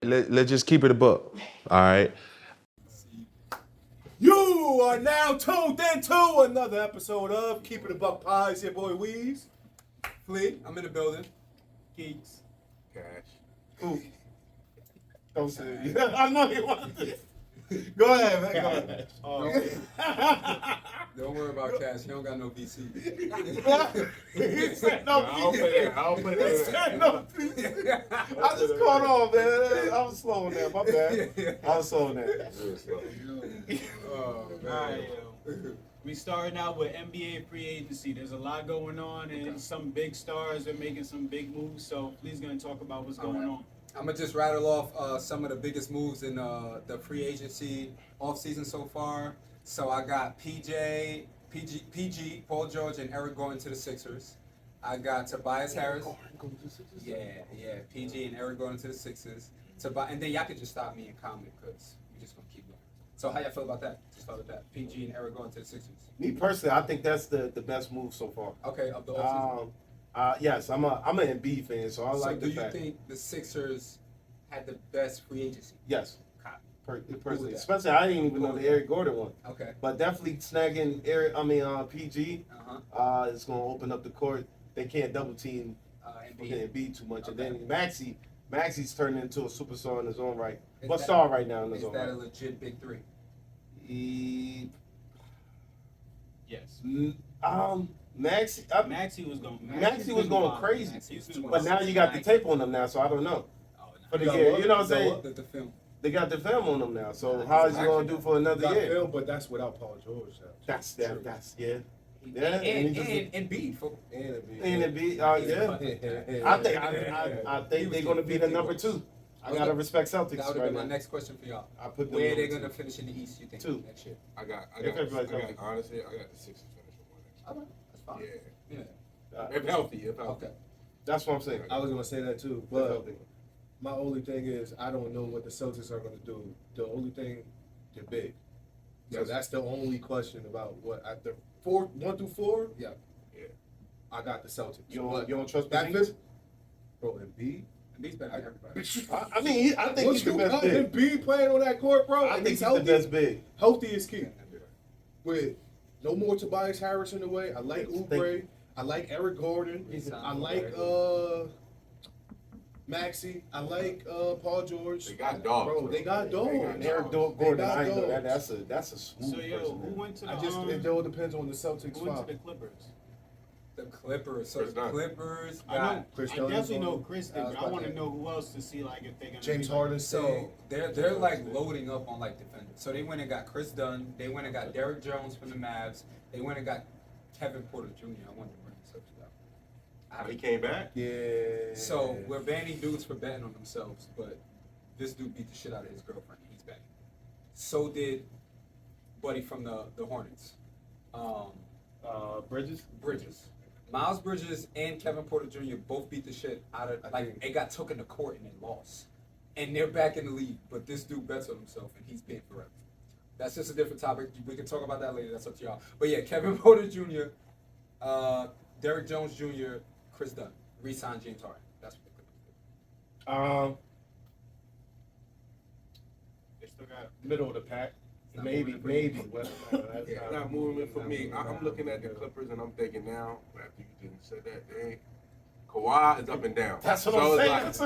Let's just keep it a buck. All right. You are now tuned into another episode of Keep It a Buck Pie. It's your boy Weeze. Flea, I'm in the building. Geeks. Cash. Ooh. Don't say it. I know you want to. Go ahead, man. Go ahead. Don't worry about Cash. He don't got no VC. He said no VC. I don't play He said no VC. I just caught on, man. I was slowing down. My bad. I was slowing down. Oh, man. Alright, we starting out with NBA free agency. There's a lot going on, and some big stars are making some big moves. So please gonna talk about what's going on. I'm going to just rattle off some of the biggest moves in the free agency offseason so far. So I got PG, Paul George, and Eric Gordon to the Sixers. I got Tobias Harris. Yeah, PG and Eric Gordon to the Sixers. And then y'all can just stop me and comment because we're just going to keep going. So how y'all feel about that? Just start with that. PG and Eric Gordon to the Sixers. Me personally, I think that's the best move so far. Okay, of the offseason. Yes, I'm an Embiid fan, so I like do the you fact. think the Sixers had the best free agency? Yes. Copy. Personally, that. especially I didn't even know the Eric Gordon one. Okay. But definitely snagging PG is going to open up the court. They can't double team Embiid too much. Okay. And then Maxi's turning into a superstar in his own right. Is Star right now in his Is own that a right. legit big three? Yes. Maxi was going crazy. Maxi But now you got the tape on them now, so I don't know. For the year, you know what I'm saying? The film. They got the film on them now, so how is he going to do for another Got year? film, but that's without Paul George. That's yeah. And Embiid. And it be, yeah. I think they're going to be the number 2. I gotta respect Celtics That would have right been my now. next question for y'all. I put them Where are number they 2. gonna finish in the East? You think 2. next year? I got honestly, I got the Sixers finishing one Okay, that's fine. next. Yeah. If healthy. Okay. That's what I'm saying. I was gonna say that too, but my only thing is I don't know what the Celtics are gonna do. The only thing, they're big. So Yes. that's the only question about what at the 1 through 4. Yeah. I got the Celtics. You But don't trust that Embiid? fifth, bro, Embiid. Embiid's better than everybody. I mean, I think he's the best big. Embiid playing on that court, bro. I and think he's he's the healthy. best big. Healthy is key. With no more Tobias Harris in the way. I like Oubre. I like Eric Gordon. I like Maxi. I like Paul George. They got dogs. Bro, they got dogs. And Eric They Gordon, got I know dogs. that's a smooth So yo, person. who went to the It all depends on the Celtics. who went to File. the Clippers? The Clippers. So Chris the Dunn. Clippers I know. got. Chris I Dunn definitely is know on- Chris did, I was but I about want to to- know who else to see like if they're gonna. James be Harden. So they're like loading up on like defenders. So they went and got Chris Dunn. They went and got Derrick Jones from the Mavs. They went and got Kevin Porter Jr. I wonder where he's up to that. He came back. Yeah. So we're banning dudes for betting on themselves, but this dude beat the shit out of his girlfriend. He's back. So did Buddy from the Hornets. Bridges. Bridges. Miles Bridges and Kevin Porter Jr. both beat the shit out of they got taken to court and they lost. And they're back in the league, but this dude bets on himself and he's banned forever. That's just a different topic. We can talk about that later. That's up to y'all. But yeah, Kevin Porter Jr., Derrick Jones Jr., Chris Dunn, re-signed James Harden. That's what the Clippers did. They still got. Middle of the pack. Not Maybe. moving Well, that's Yeah, not moving for me. I'm looking at the Clippers and I'm thinking now, after you didn't say that, Kawhi is up and down. That's what So I'm it's saying. like- That's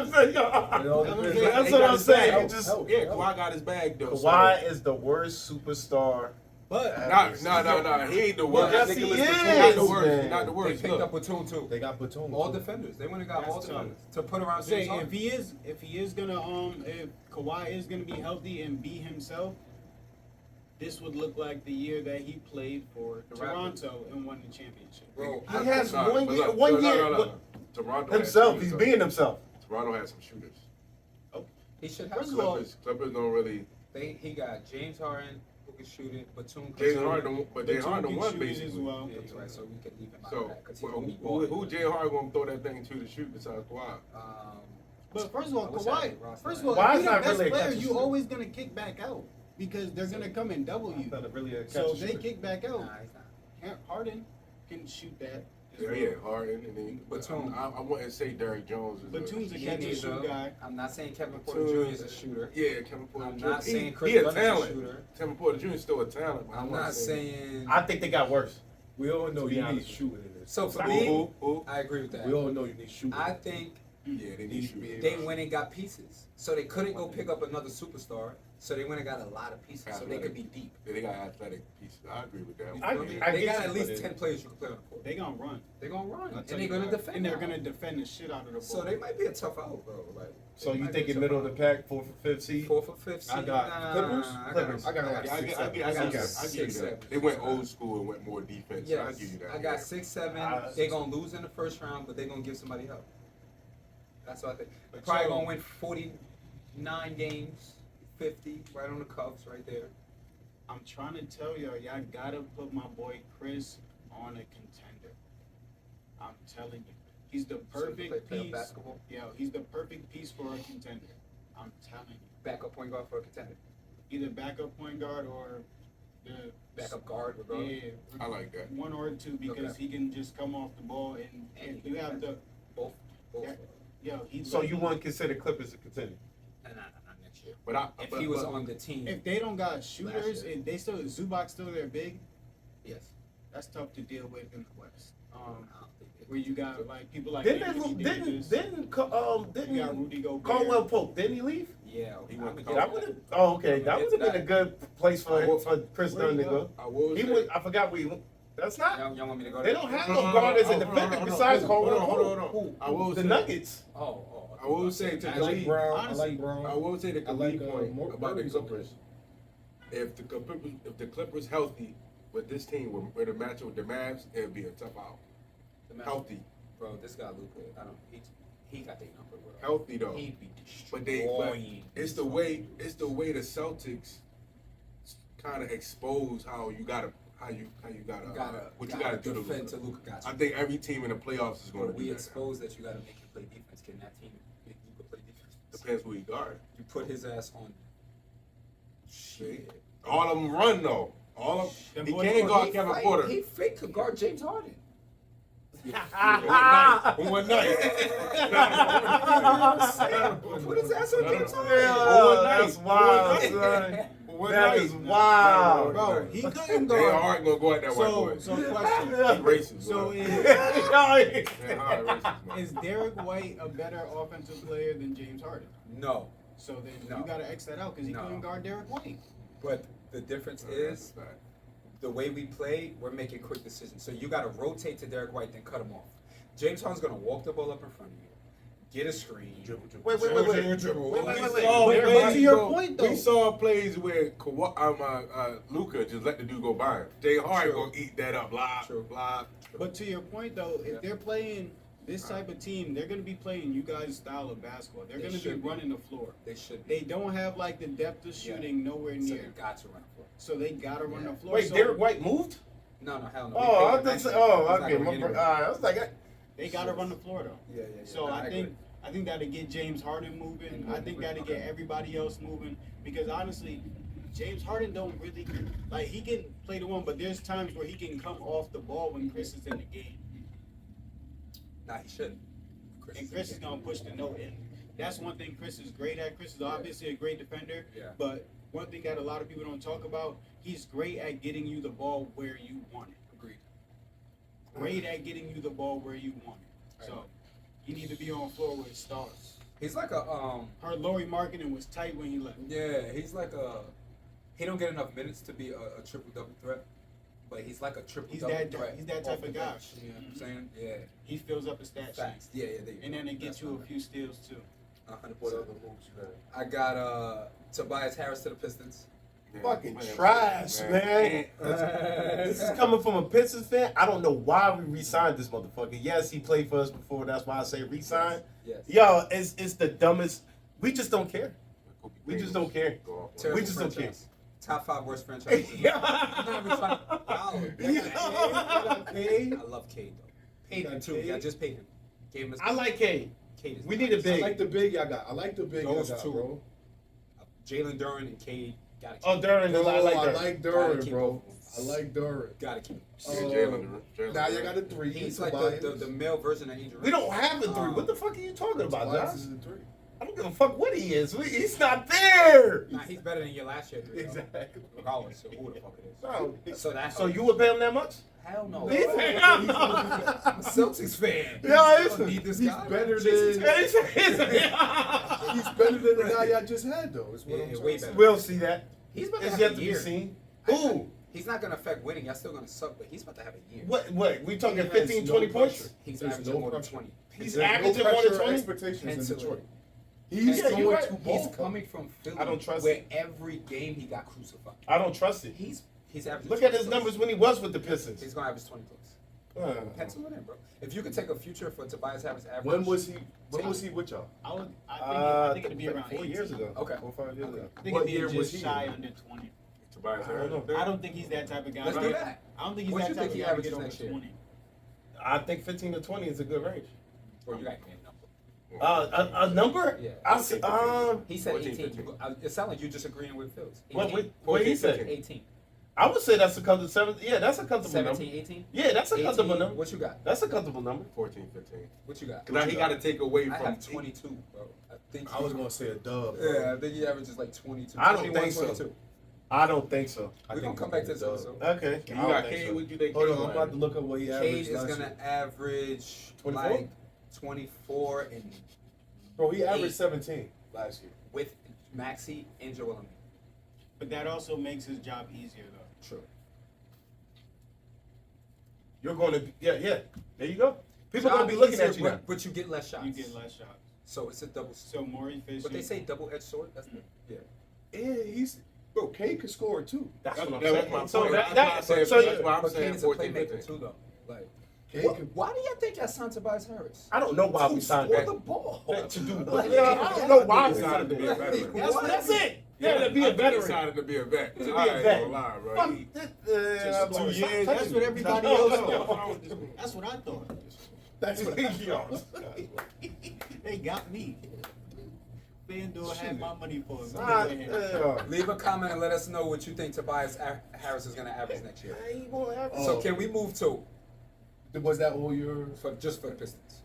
what I'm saying. You just Yeah, Kawhi got his bag though. Kawhi is the worst superstar. But No. He ain't the worst. Yes, That nigga he was is, not the worst. man. Not the They worst. picked Look, up Batum too. they got Batum. All too. defenders. They went and got all That's tough. defenders to put around Say James Harden. if he is gonna if Kawhi is gonna be healthy and be himself, this would look like the year that he played for The Toronto and won the championship. Bro, He has Nah, one but year. look, One year. no. Toronto has Himself. shooters, He's though. being himself. Toronto has some shooters. he should have. First of all, Clippers don't really. He got James Harden who can shoot it, Batum. James Harden, but James Batum Harden can won shoot it basically. as well. Yeah, you're right. So we can leave him out So of that because he's who gonna be balling. James Harden gonna throw that thing to shoot besides Kawhi? But first of all, I wish I had Kawhi. the roster. First of all, Kawhi's if you're not the best really a player, catch and you shoot. always gonna kick back out because they're gonna come and double you. Not really a So catch if they shooter. kick back out, Nah, he's not. Harden can shoot that, Yeah, Harden, and then Batum. I wouldn't say Derrick Jones is Batum's a Me catch and neither. shoot guy. I'm not saying Kevin Porter Batum. Jr. is a shooter. Yeah, Kevin Porter I'm Jr. not saying Chris he a Dunn is a talent. shooter. Kevin Porter Jr. is still a talent. but I'm not not saying. I think they got worse. We all know To be you need honest. shooting in this. So for Who, me, who? I agree with that. We all know you need shooting. I think Yeah, they need shooting. they went and got pieces, so they couldn't go pick up another superstar. So they went and got a lot of pieces, so they could be deep. Yeah, they got athletic pieces. I agree with that. I- They get got you, at least but 10 players you can play on the court. They gonna run. They're gonna run, I'll and tell they're you gonna that. defend. And they're now. gonna defend the shit out of the ball. So they might be a tough out, bro. Like, So they you might think be a in tough middle of the out. pack, 4th or 5th seed? 4th or 5th I seed? got Nah, Clippers? I Clippers. got Yeah, I give you six, that. seven. They went old school and went more defense. So I Yes, give you that. I got 6, 7. Uh, They're gonna lose in the first round, but they're gonna give somebody help. That's what I think. They're But probably so- gonna win 49 games, 50, right on the cuffs, right there. I'm trying to tell y'all gotta put my boy Chris on a contender. I'm telling you, he's the So you perfect play piece. basketball, He's the perfect piece for a contender. I'm telling you, backup point guard for a contender, either backup point guard or the backup guard, regardless. yeah, I like that. one or two because Okay. he can just come off the ball and And if you have the Both. Yeah, he's So you wouldn't consider Clippers a contender? Nah, next year. But If he was on the team, if they don't got shooters year. and they still Zubac's still there big, yes. that's tough to deal with in the West. I don't think they- Where you got like people like Didn't Anthony Davis, didn't you got didn't Rudy Gobert. Caldwell Pope? Didn't he leave? Yeah, He I went would to get That that. would have. Oh, okay. That would have been a good place for Chris Where'd Dunn he to go? go. I will He say. would. I forgot where he. That's not. Y'all want me to go They there? don't have no guard as a defender besides Caldwell Pope. Hold on. I will The say. Nuggets. I will say to I the like league. Brown. honestly, I like Brown. I will say the I like, point about the Murray's Clippers. If the Clippers healthy with this team, with a matchup with the Mavs, it'd be a tough out. Healthy, Bro, this guy Luka, he got their number, bro. healthy though. He'd be But destroying. it's the way the Celtics kind of expose how you gotta what you gotta do to defend to lose. Luka. Got I you. think every team in the playoffs is going to But we do that. expose that you got to make him play defense. Can that team make Luka play defense? Depends who he guard. You put his ass on. Shit. All of them run though. All of Them he boys- can't guard He Kevin fight- Porter. He fake could guard James Harden. One night. Put his ass on James Harden. That's wild, son. One That night. is wild. bro, he couldn't They guard. hard gonna go at that white boy. So question. Racist. So bro. is, They're hard racist, man. is Derek White a better offensive player than James Harden? No, So then No. you gotta X that out because he No. couldn't guard Derek White. but the difference is the way we play. We're making quick decisions. So you got to rotate to Derek White, then cut him off. James Harden's gonna walk the ball up in front of you, get a screen. Wait. But to your point, though. We saw plays where Luka just let the dude go by him. Jay Hart True. gonna eat that up, blah True. blah. But to your point though, if Yeah. they're playing this type of team, they're gonna be playing you guys' style of basketball. They're They gonna be should be. running the floor. They should. Be. They don't have like the depth of shooting nowhere So near. they got to run the floor. So they gotta run Yeah. the floor. Wait, So Derek White moved? No, hell no. Oh, I We paid him thought. extra. Oh, He's not okay. going I anywhere. was like, they gotta run the floor though. Yeah. So Nah, I agree. think that'll get James Harden moving. And I think that'll get everybody else moving because honestly, James Harden don't really like he can play the one, but there's times where he can come off the ball when Chris is in the game, Nah, he shouldn't. and Chris is gonna push the note in. That's one thing Chris is great at. Chris is obviously a great defender, Yeah. but one thing that a lot of people don't talk about, he's great at getting you the ball where you want it. Agreed. Great at getting you the ball where you want it. So you need to be on floor where it starts. He's like a Heard Laurie Markkinen was tight when he left. Yeah, he's like a. He don't get enough minutes to be a triple double threat, but he's like a triple He's double that- threat. he's that type off the of guy. bench, You know what I'm saying? Yeah. He fills up a stat sheet. Facts. Yeah. There you And go. then it gets That's you a fine. few steals too. 100%. what other moves you had? I got Tobias Harris to the Pistons. Fucking trash, man. This is coming from a Pistons fan. I don't know why we re-signed this motherfucker. Yes, he played for us before. That's why I say re-sign. Yes. Yo, it's the dumbest. We just don't care. We just don't care. Terrible We just don't care. franchise. Top 5 worst franchises. I'm not even trying. I love Cade though. Paid him too. I just paid him. Gave him his. I like Cade. Cade is We nice. need a big. I like the big y'all got. I like the big y'all Those got, two. bro. Jalen Duren and Cade Gotta keep Oh, Duran. Bro, I like I Duran. like Gotta Duran, keep bro. him. I like Duran. Gotta keep him. Yeah, Jalen. Now you got a 3. He's like the male version of Angel. We don't have a 3. What the fuck are you talking about, Tobias Josh? is a 3. I don't give a fuck what he is. He's not there. Nah, he's better than your last year. Though. Exactly. Regardless of who the fuck it is. No. So that's So you would pay him that much? hell no. He's I'm a Celtics fan. Yeah, You don't need this He's guy. better Jesus. than He's better than the guy y'all just had though. Is what Yeah, I'm trying way to say. better. We'll see that. He's about to It's have yet a to be year. seen. I- Ooh. He's not gonna affect winning. Y'all still gonna suck, but he's about to have a year. What? We talking He has 15, no 20 pressure. points? He's There's averaging no more than pressure. 20. He's There's averaging no more than pressure or 20? expectations in Pencil it. Detroit. He's He's yeah, you're going right. to He's ball. coming from Philly, I don't trust where it. every game he got crucified. I don't trust it. He's averaging. Look at 20 his plus. numbers when he was with the Pistons. He's gonna average 20 plus. Pencil it in, bro. If you could take a future for Tobias Harris average. When was he with y'all? I think it'd be like around 4 years 18. ago. Okay. 4 or 5 years ago. I think What it'd year be was just he shy in? under 20. Tobias I don't know. Harris. I don't think he's that type of guy. Let's do that. I don't think he's What you that type think of he guy to get averages over next year? 20. I think 15 to 20 is a good range. Or you got a number. A number? Yeah. I see, He said 14, 18. 15. It sounds like you're just agreeing with Phil's. what he said? 18. I would say that's a comfortable 7. Yeah, that's a comfortable 17, number. 18. Yeah, that's a 18. comfortable number. What you got? That's a comfortable number. 14, 15. What you got? Now he got to take away I from. have 22, bro. I think. I was gonna say a dub. Yeah, I think he averages like 22. I don't 21, think so. 22. I don't think so. We're gonna come back to this episode. Okay. You I don't got think Cade. so. What you think? Hold Cade on, I'm might about to look up what he Cade averaged is last gonna year. average 24? like 24 and Bro, he averaged 8. 17 last year. with Maxey and Joel Embiid. But that also makes his job easier, though. True. You're going to, yeah. There you go. People are going to be looking at you now. but you get less shots. You get less shots. So it's a double. So more efficient. But they say double-edged sword. That's yeah. Yeah, bro, Cade could score too. That's what I'm That's saying. my So point. that, That's why I that, said- so that's why I'm But saying Cade is a 14, playmaker 15. too, though. Like, Cade wh- could, why do y'all think y'all signed Tobias Harris? I don't know why we signed Score that. the ball. To do, Like, yeah, I don't know why we He signed decided to be a that. veteran. That's it. Yeah, to be I a think he veteran. decided to be a vet. To be I a ain't vet. gonna lie, bro. Fuck He- this, 2 years. That's what everybody else thought. That's what I thought. That's what he owns. They got me. FanDuel had my money for it. Ah, Leave a comment and let us know what you think Tobias Harris is going to average next year. So can we move to was that all your? just for the Pistons?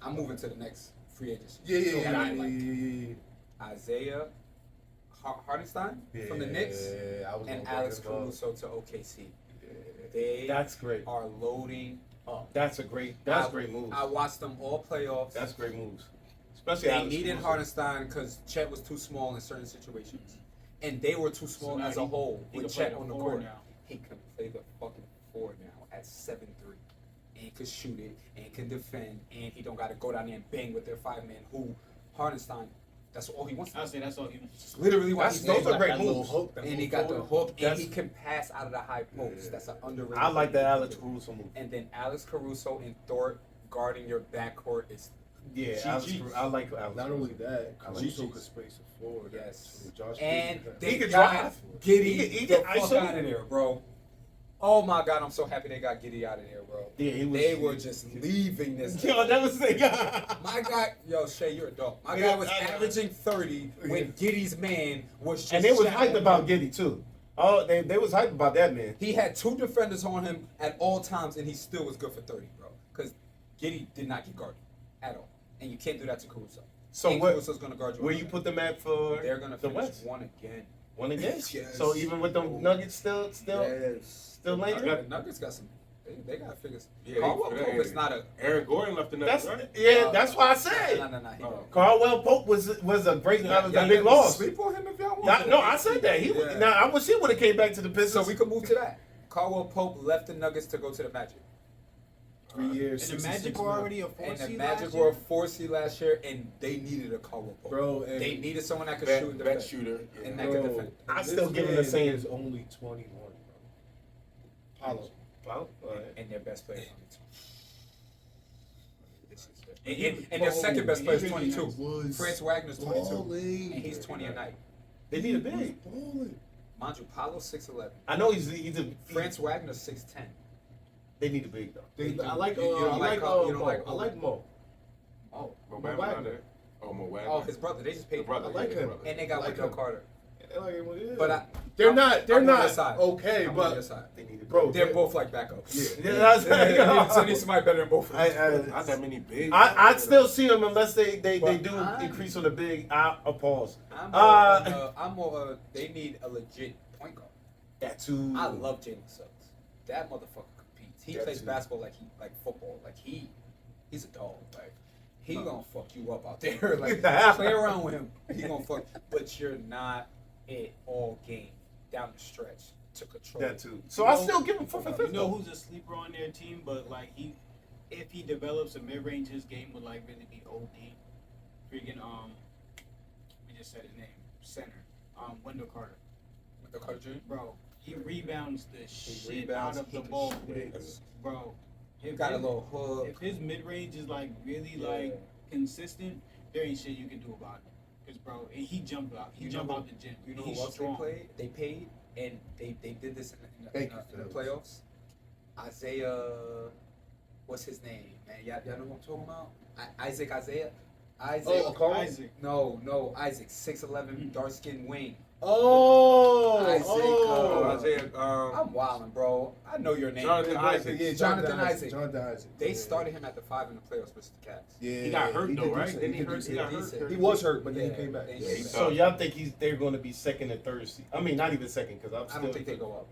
I'm moving to the next free agency. Yeah. That I like. Isaiah Hartenstein from the Knicks I was and gonna Alex bring him up. Caruso to OKC. They That's great. are loading up. That's great move. I watched them all playoffs. That's great moves. Especially They Alex needed Caruso. Hartenstein because Chet was too small in certain situations, and they were too small now as a whole he with can play Chet the on the 4 court. now. He can play the fucking 4 now at 7'3", and can shoot it, and can defend, and he don't got to go down there and bang with their 5-man. Who Hartenstein? That's all he wants. I'll say that's all he wants. That's literally why That's- he's those there. are great That little moves. hook, that And he little got the forward. hook, and That's- he can pass out of the high post. That's an underrated. I like that thing. Alex Caruso move. And then Alex Caruso and Thor guarding your backcourt is Yeah, GG. Alex Caruso. I like Alex. Not only that, I like Caruso GGs. could space the floor. Yes. So Josh and Giddey- they He could got drive. Giddy He the could fuck ISO. out of there, bro. Oh my god, I'm so happy they got Giddy out of there, bro. Yeah, he was. They were just leaving this. Yo, that was the My guy, yo, Shay, you're a dog. My Yeah, guy was I know. averaging 30 when Giddy's man was just. And they was shackled hyped about up. Giddy too. Oh, they was hyped about that man. He had 2 defenders on him at all times, and he still was good for 30, bro. Because Giddy did not get guarded at all, and you can't do that to Caruso. So and what? Caruso's gonna guard you. Where on you that. put them at for They're gonna the finish West? 1 again. One again. Yes. So even with them Nuggets still Yes. still lingering. The Nuggets got some. They got figures. Yeah, Caldwell he- Pope is not a. Eric Gordon left the That's Nuggets, right? yeah. That's why I said No. He Oh. don't. Caldwell Pope was a great. That was a Y'all big can loss. Sleep on him if y'all want. That- no, I said that. He Yeah. now I wish he would have came back to the Pistons. So we can move to that. Caldwell Pope left the Nuggets to go to the Magic, 3 years. And the 66 Magic were million. already a and 4 the seed Magic last were a year. 4 seed last year, and they needed a Caldwell Pope. Bro, and They needed someone that could Vet, shoot and vet defend. shooter. And Yeah. that could bro, defend. I this still give him the man same- is only 21, bro. Paulo. Well, all right. And their best player is 22. And their second best player is 22. Was Fritz Wagner's 22, balling. and he's 20 a night. They need a big. Balling. Mind you, Paulo's 6'11". I know he's a. France Wagner's 6'10". They need a big though. I like. You don't I like like. Col- you don't Mo. like I like Mo. Oh, Mo Mo Wagner. Wagner. Oh, Mo Wagner. oh, his brother. They just paid The brother. him. I like yeah, him. brother. And they got I like Wendell him. Carter. But They're not I'm on your side. okay, I'm on your but side. bro, They're both like backups. Yeah. That's So need somebody better than both of them. Not that many big. I'd still see them unless they But do I'm- increase on the big pause. I'm more of a, they need a legit point guard. That too. I love Jalen Suggs. That motherfucker competes. He That plays too. basketball like football. Like he's a dog. Like he gonna fuck you up out there. Like play around with him. He gonna fuck. But you're not it all game down the stretch to control. That too. So I still give him 4 for You 50. know who's a sleeper on their team, but like if he develops a mid range, his game would like really be OD. Freaking we just said his name, center, Wendell Carter. With the Carter Jr. Bro, he rebounds the shit rebounds, out of he the can ball, shoot. bro. He got a little hook. If his mid range is like really Yeah. like consistent, there ain't shit you can do about it. Cause bro, he jumped out. He jumped out the gym. You know He's who else strong. they paid, and they did this in Thank the you, playoffs. Isaiah, what's his name, man? Y'all know who I'm talking about? Isaac. Isaac. No, Isaac, 6'11", dark skinned wing. Oh, Isaiah, I'm wildin', bro. I know your name. Jonathan Isaac. Yeah, Jonathan Isaac. Jonathan Isaac. They started him at the 5 in the playoffs versus the Cavs. Yeah, He got hurt he though, did right? decent. Didn't he did hurt? decent. He got decent. hurt. He was hurt, but then Yeah, he came back. then Yeah, he he So y'all think they're going to be second and third seed? I mean, not even second because I don't think they go up.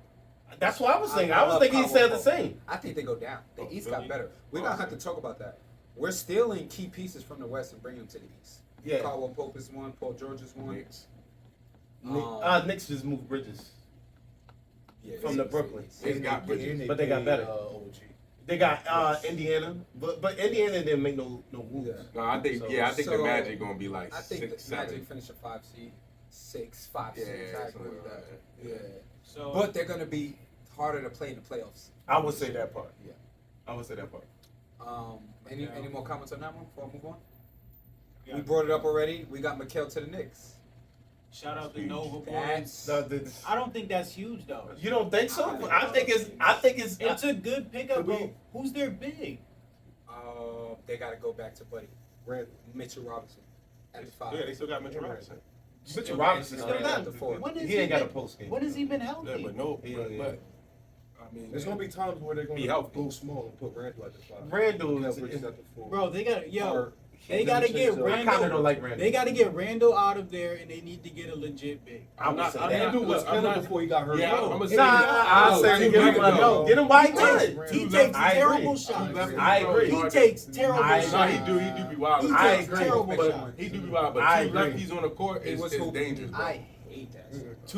That's what I was thinking. I I was love thinking he power said the forward. same. I think they go down. The Oh, East really? got better. We're gonna have to talk about that. We're stealing key pieces from the West and bringing them to the East. Yeah. Caldwell Pope is one. Paul George is one. Knicks. Knicks just moved Bridges Yeah, from the Brooklyn. They got Bridges. But they got better. OG. They got Indiana, but Indiana didn't make no moves. Yeah. No, I think So- I think the So, Magic gonna be like I think 6, the Magic 7. finish a 5 seed, 5, Yeah, 6. I agree something with like that. that. Yeah. So, But they're gonna be harder to play in the playoffs. I would say that part. Yeah. I would say that part. Any more comments on that one before I move on? yeah, We brought it up already. We got Mikal to the Knicks. shout out to Nova Boys. That's No, I don't think that's huge though. you don't think so? I think it's. It's a good pickup, Could we- bro. Who's their big? they got to go back to Buddy Randall. Mitchell Robinson at the 5. Yeah, they still got Mitchell Robinson. Mitchell Robinson. Still Still got got the 4. When has He ain't got a been- post game. When has he been healthy? Yeah, but no, Yeah, but, yeah. but I mean, There's gonna be times where they're gonna Be healthy. go small and put Randall at the 5. Randall Mikal is. Bridges at the 4. Bro, they got Or- they got to get I I kind of Randall. don't like Randall. They got to get Randall out of there, and they need to get a legit big. I would not- say I'm that. not- Randall was I'm killing not- before he got hurt. Yeah, No. I'm gonna Nah, say I say too get him. big, No, though. get him while he He good. takes I agree. terrible shots. I agree. He takes terrible I shots. No, he do be wild. He I takes agree, terrible but- shots. He do be wild, but I two agree. lefties on the court It is was dangerous, bro. I hate that. That's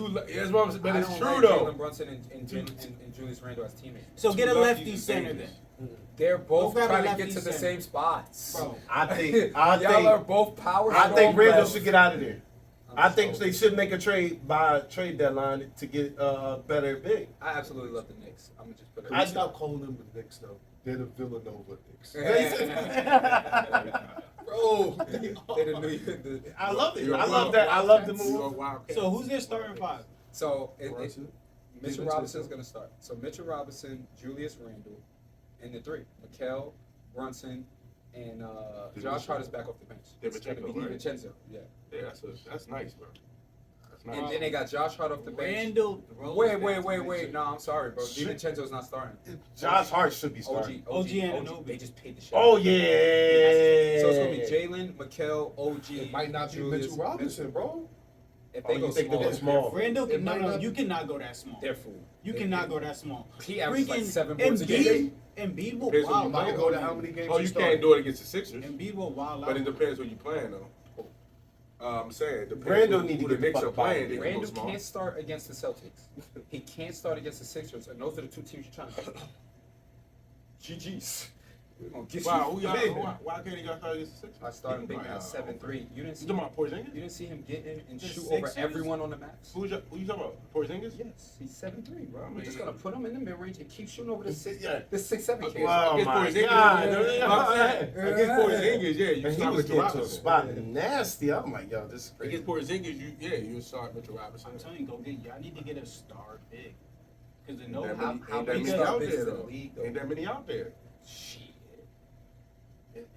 what I'm saying, but I it's don't true like though. Jalen Brunson and Julius Randle as teammates. So get a Two lefty lefties is center dangerous. then. They're both Go grab a trying to lefty get to the center. same spots. Bro, I think. Y'all are both power. I think strong Randall lefts. should get out of there. I think so- they should make a trade by trade deadline to get better big. I absolutely love the Knicks. I'm gonna just put it. Can we stop calling them the Knicks though? They're the Villanova Knicks. Bro, they the New York. I love it. You're I a love wild- that. I love the You're a move. wildcat. so who's their starting 5? So Brunson. Mitchell Robinson's gonna start. So Mitchell Robinson, Julius Randle, and the 3, Mikal, Brunson, and Josh Hart is back off the bench. It's gonna be DiVincenzo, right? DiVincenzo, yeah. Yeah, that's nice, bro. That's And nice. then they got Josh Hart off the bench. Randall. Wait. No, I'm sorry, bro. Shit. DiVincenzo's not starting. Josh Hart should be starting. OG. Anunoby. They just paid the shit. Oh So yeah. it's gonna be Jalen, Mikal, OG. It might not be Julius, Mitchell Robinson, bro. If Oh, they you go think they small, go small? Randall, It no, might no, not- you cannot go that small. they're full. You cannot go that small. He averages like Freaking 7 boards a Embiid, game. Embiid will Depends on wild you Might out. go to how many games Oh, he you started. can't do it against the Sixers, Embiid will wild out. but it depends what you playing though. I'm saying depends Randall who need to the get the Knicks fuck are up playing. out They of can go Randall small. can't start against the Celtics. He can't start against the Sixers, and those are the 2 teams you're trying to beat. GG's. We're gonna get Wow, you. who y'all? Why can't he got started against the Sixers? I started big Right, at 7-3. You didn't see You talking about Porzingis? You didn't see him get in and The shoot over Sixers? everyone on the max. Who you talking about? Porzingis? Yes, he's 7-3, bro. I We're mean- just gonna put him in the mid range and keep shooting over the 6, Yeah. the 6-7 kids. Wow. Against my Porzingis, God. Against Porzingis, yeah, you And he start was Mitchell getting to a Robinson. spot nasty. I'm like, yo, this is crazy. Against Porzingis, you start Mitchell Robinson. I'm telling you, go get. Y'all need to get a star big. Because the Ain't no that how- many- how ain't that big many is out the there bigs in though. the league, though? Ain't that many out there. Shit.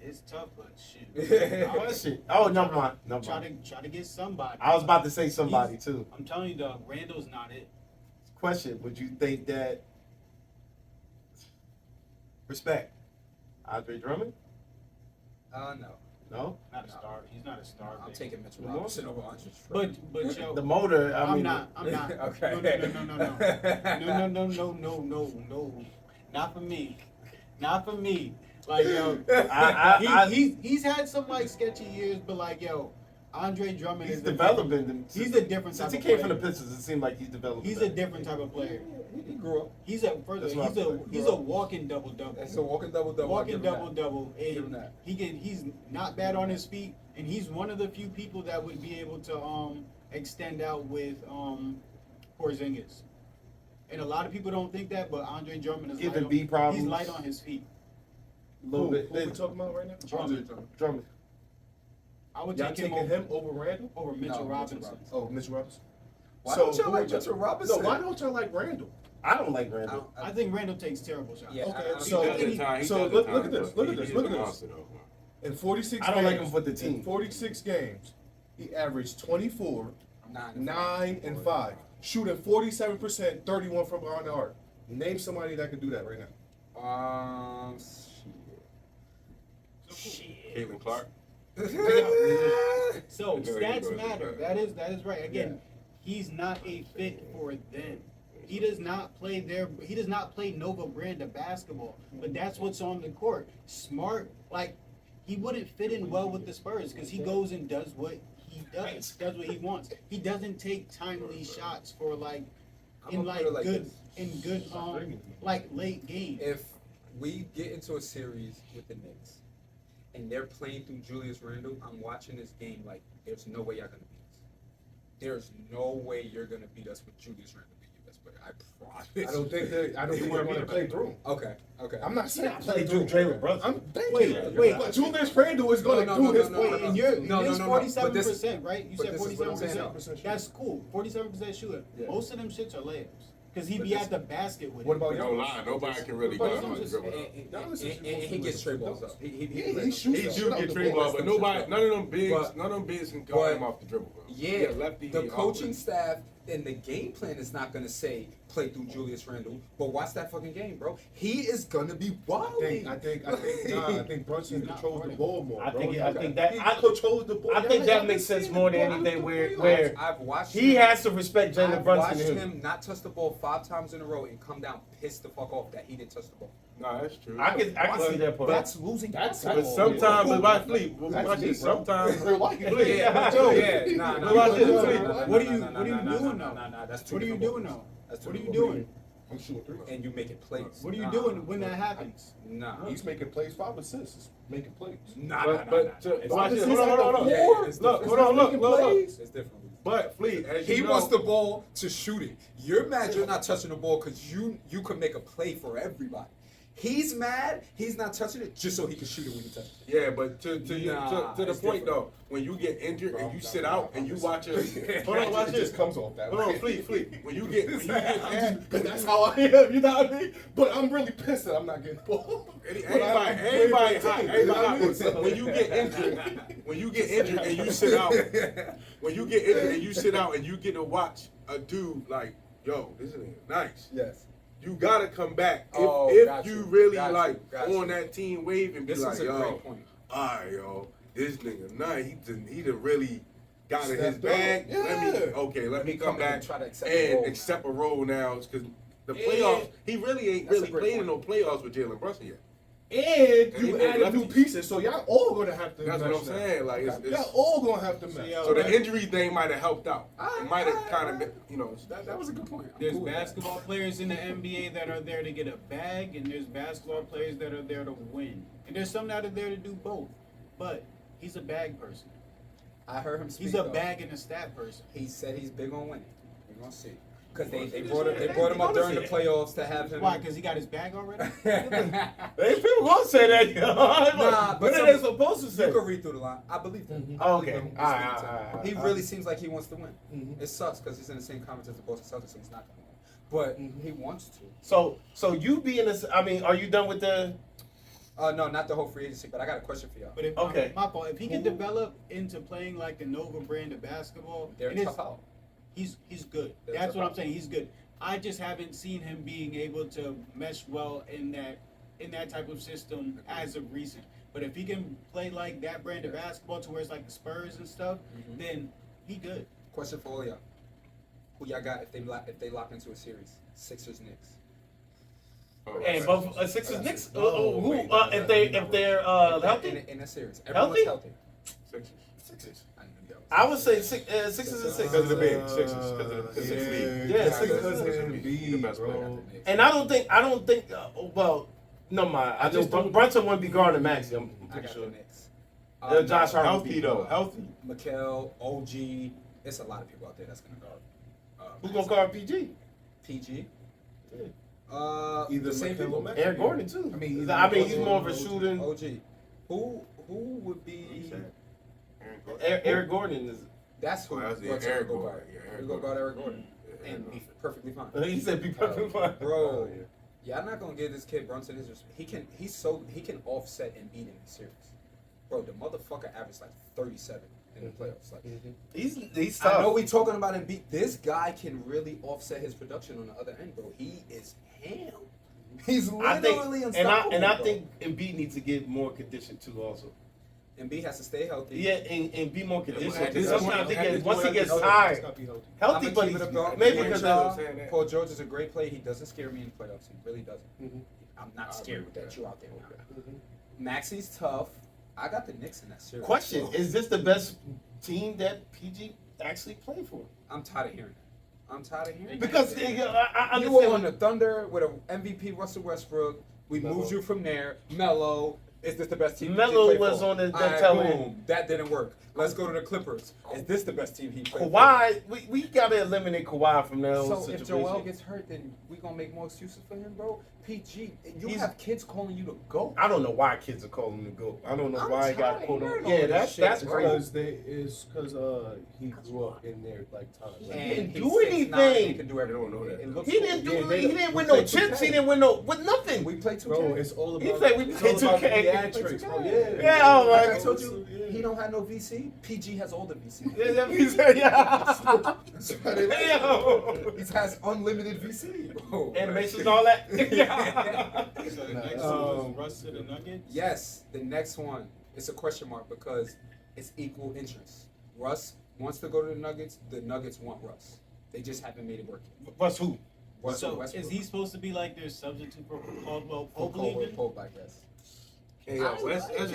It's tough, but shit. Oh, that shit. Oh, never mind. Never Try mind. to get somebody. I was about to say somebody too. I'm telling you, dog. Randall's not it. Question: would you think that? Respect. Andre Drummond? No. No. Not a star. He's not a star. I'm baby. taking Mitchell No. Robinson over Andre. But yo, The motor. I I'm mean, not. Okay. No. Not for me. Not for me. Like yo, he's had some like sketchy years, but like yo, Andre Drummond he's is developing. He's a different type Since he of came player. from the Pistons, it seemed like he's developing. He's a different type of player. He grew up. He's a he's a walking double double. That's a walking double-double. Walking double double. Give him that. He's not bad on his feet, and he's one of the few people that would be able to extend out with Porzingis. And a lot of people don't think that, but Andre Drummond is Giving light B problems. He's light on his feet. A little bit. Who we talking about right now? Drummond. Drummond. I would Y'all take him taking over, him over Randall? over Mitchell No, Robinson. Mitchell Robinson. Oh, Mitchell Robinson. Why don't y'all who like would y'all- Mitchell Robinson? No, why don't y'all like Randall? I don't like Randall. I think Randall takes terrible shots. Yeah. Okay, I so- don't think He does at times, so he does look at at times, this, but look at he- this, he's look a at this. monster, though, man. In 46 I don't like games, him for the team. In 46 games, he averaged 24, he- 9, and 5. Shooting 47%, 31 from behind the arc. Name somebody that could do that right now. Shit. Caitlin Clark. So There you stats go. matter. That is right. Again, he's not a fit for them. He does not play their. He does not play Nova brand of basketball. But that's what's on the court. Smart, like he wouldn't fit in well with the Spurs because he goes and does what he does what he wants. He doesn't take timely shots for like in I'ma like put it like good this. in good like late game. If we get into a series with the Knicks and they're playing through Julius Randle, I'm watching this game like there's no way y'all gonna beat us. There's no way you're gonna beat us with Julius Randle being your best player. I promise. I don't think they're going to play through him. Okay. I'm not saying Play through Jalen Brunson. Wait. But Julius Randle is going to do his no, part. Wait, and you're No, it's no, no, no. 47%, right? You but said this is what I'm saying, 47%. though. That's cool. 47% shooter. Yeah. Most of them shits are layups. Because he But be this- at the basket with What it. about No lie, nobody can really But go it's on the just- dribble. And he gets straight balls up. He shoots He the do shit out get the three ball. ball, but nobody, none of them bigs, But- none of them bigs can but- guard him off the dribble, bro. Yeah, lefty. the he coaching always- staff and the game plan is not gonna say play through Julius Randle, but watch that fucking game, bro. He is gonna be wilding. I think Brunson controls the ball more. I bro. think He that controls the ball. I think that makes sense more than anything where I've watched he him, has to respect Jalen I've Brunson. watched and him. him not touch the ball 5 times in a row and come down pissed the fuck off that he didn't touch the ball. Nah, that's true. I can see that part. That's losing basketball. But sometimes, but watch Fleet. That's Watch deep, this. bro. Sometimes, Real life. Fleet. Yeah, Joe. yeah, nah. But watch this, Fleet. What are you doing though? That's two What are you different doing balls. though? That's What are two you different doing? I'm shooting 3. And you making plays. What are you Nah. doing when that happens? Nah. He's making plays. 5 assists. Making plays. But to It's watch different. this. Hold on. Yeah, it's Look, different. hold on. Look. It's different. But Fleet, as He you know, wants the ball to shoot it. You're mad you're not touching the ball because you could make a play for everybody. He's mad he's not touching it just so he can shoot it when he touches it. Yeah, but to Nah, the it's point different. though, when you get injured and you sit out and you watch a hold on, watch It this. just comes off that Hold way. on, Fleet. When you get Cause that's how I am, you know what I mean? But I'm really pissed that I'm not getting the ball. everybody hot. But when you get injured and you sit out, and you get to watch a dude like, yo, this is nice. Yes. You gotta come back Oh, if got you you, really got you, like got you. on that team wave and be This like, is a yo, great point. alright, yo, this nigga nice. He done really got in his Stepped up. bag. Yeah. Let me come back try to accept a role and now. accept a role now because the playoffs. He really ain't That's a really great played in point. no playoffs with Jalen Brunson yet. And he you made added new lefties. pieces, so y'all all gonna have to That's what mesh I'm now. saying. Like it's Y'all all gonna have to mesh. so the injury thing might have helped out. It might have kind of That was a good point. I'm There's cool with that. basketball players in the NBA that are there to get a bag, and there's basketball players that are there to win. And there's some that are there to do both. But he's a bag person. I heard him speak. He's a though. bag and a stat person. He said he's big on winning. We're gonna see. Because they brought him up during the playoffs to have him. Why? Because he got his bag already? Hey, people gonna say that, yo. Nah, What but are they supposed to You say? can read through the line. I believe that. Oh, I believe okay. him. All right. He really seems like he wants to win. It sucks because he's in the same conference as the Boston Celtics, so he's not gonna win. But he wants to. So you being this, I mean, are you done with the No, not the whole free agency, but I got a question for y'all. But if Okay. my fault, if he can develop into playing like the Nova brand of basketball, They're and tough out. he's good. They're That's tough what I'm out. saying. He's good. I just haven't seen him being able to mesh well in that type of system as of recent. But if he can play like that brand of basketball to where it's like the Spurs and stuff, then he good. Question for all y'all. Who y'all got if they lock into a series? Sixers, Knicks. And both Sixers, Knicks. Oh, Who? wait, If they're healthy? In a series. Everyone's healthy. Sixers. I would say Sixers and Six. Because of the big Sixers. Because of the Sixers. Yeah, Sixers Sixers. the best player. And I don't think. Well, no mind. I just Brunson wouldn't be guarding Maxi. I'm I pretty got sure. the Knicks. Josh Hart would be Healthy though, healthy. Mikel, OG. It's a lot of people out there that's gonna guard. Who's gonna guard PG? PG. Either The same Mikel or people. Max. Eric Gordon too. I mean, he's more of a shooting. OG. Who would be? Eric Gordon is. That's who. Well, Brunson Eric would go Gordon. guard. Yeah, Eric We go Gordon. guard Eric Gordon and be perfectly fine. He said be perfect fine. Bro, y'all not gonna give this kid Brunson his respect. He can offset and beat in the series. Bro, the motherfucker averaged like 37 in the playoffs. Like, He's I know tough. we talking about Embiid. This guy can really offset his production on the other end, bro. He is ham. He's I think, literally and unstoppable. I bro. think Embiid needs to get more conditioned too. Also, Embiid has to stay healthy. yeah, and be more conditioned. at this Sometimes point, once he gets He's tired, gotta be healthy. healthy, I'ma but keep it up, maybe dog. because Paul of Paul George is a great player. He doesn't scare me in the playoffs. He really doesn't. I'm not scared that you out there now. Maxi's tough. I got the Knicks in that series. question: is this the best team that PG actually played for? I'm tired of hearing that. I'm tired of hearing Because that. I You were on understand. the Thunder with an MVP Russell Westbrook. We moved you from there. Melo. Is this the best team? Melo he played was for? on the Alright, tail boom. end. That didn't work. Let's go to the Clippers. Is this the best team he played Kawhi, we gotta eliminate Kawhi from that for? whole So situation. if Joel gets hurt, then we gonna make more excuses for him, bro. PG, you have kids calling you to go. I don't know why kids are calling him to go. I don't know I'm why he got tired of quote on. hearing all Yeah, this that's shit, bro. crazy. Because he grew up in their like time. And didn't he's do 6'9", anything. He can do everything. They don't know that. It looks He cool. didn't do. Yeah, He didn't win we no played chips. 2K. He didn't win with nothing. We play 2K. Bro, it's all He about. said we it's played all about 2K. theatrics, bro. Yeah. Yeah. Yeah, all Like right. I told you, he don't have no VC. PG has all the VC. Yeah, he said, yeah. He has unlimited VC, bro. Animations and all that. Yeah. So the next one was Russ to the Nuggets. Yes, the next one, it's a question mark because it's equal interest. Russ wants to go to the Nuggets want Russ. They just haven't made it work yet. What's who? Russell So Westbrook. is he supposed to be like their substitute for Caldwell for Pope Caldwell leaving? Pope, I guess. Hey, yo, let's Let's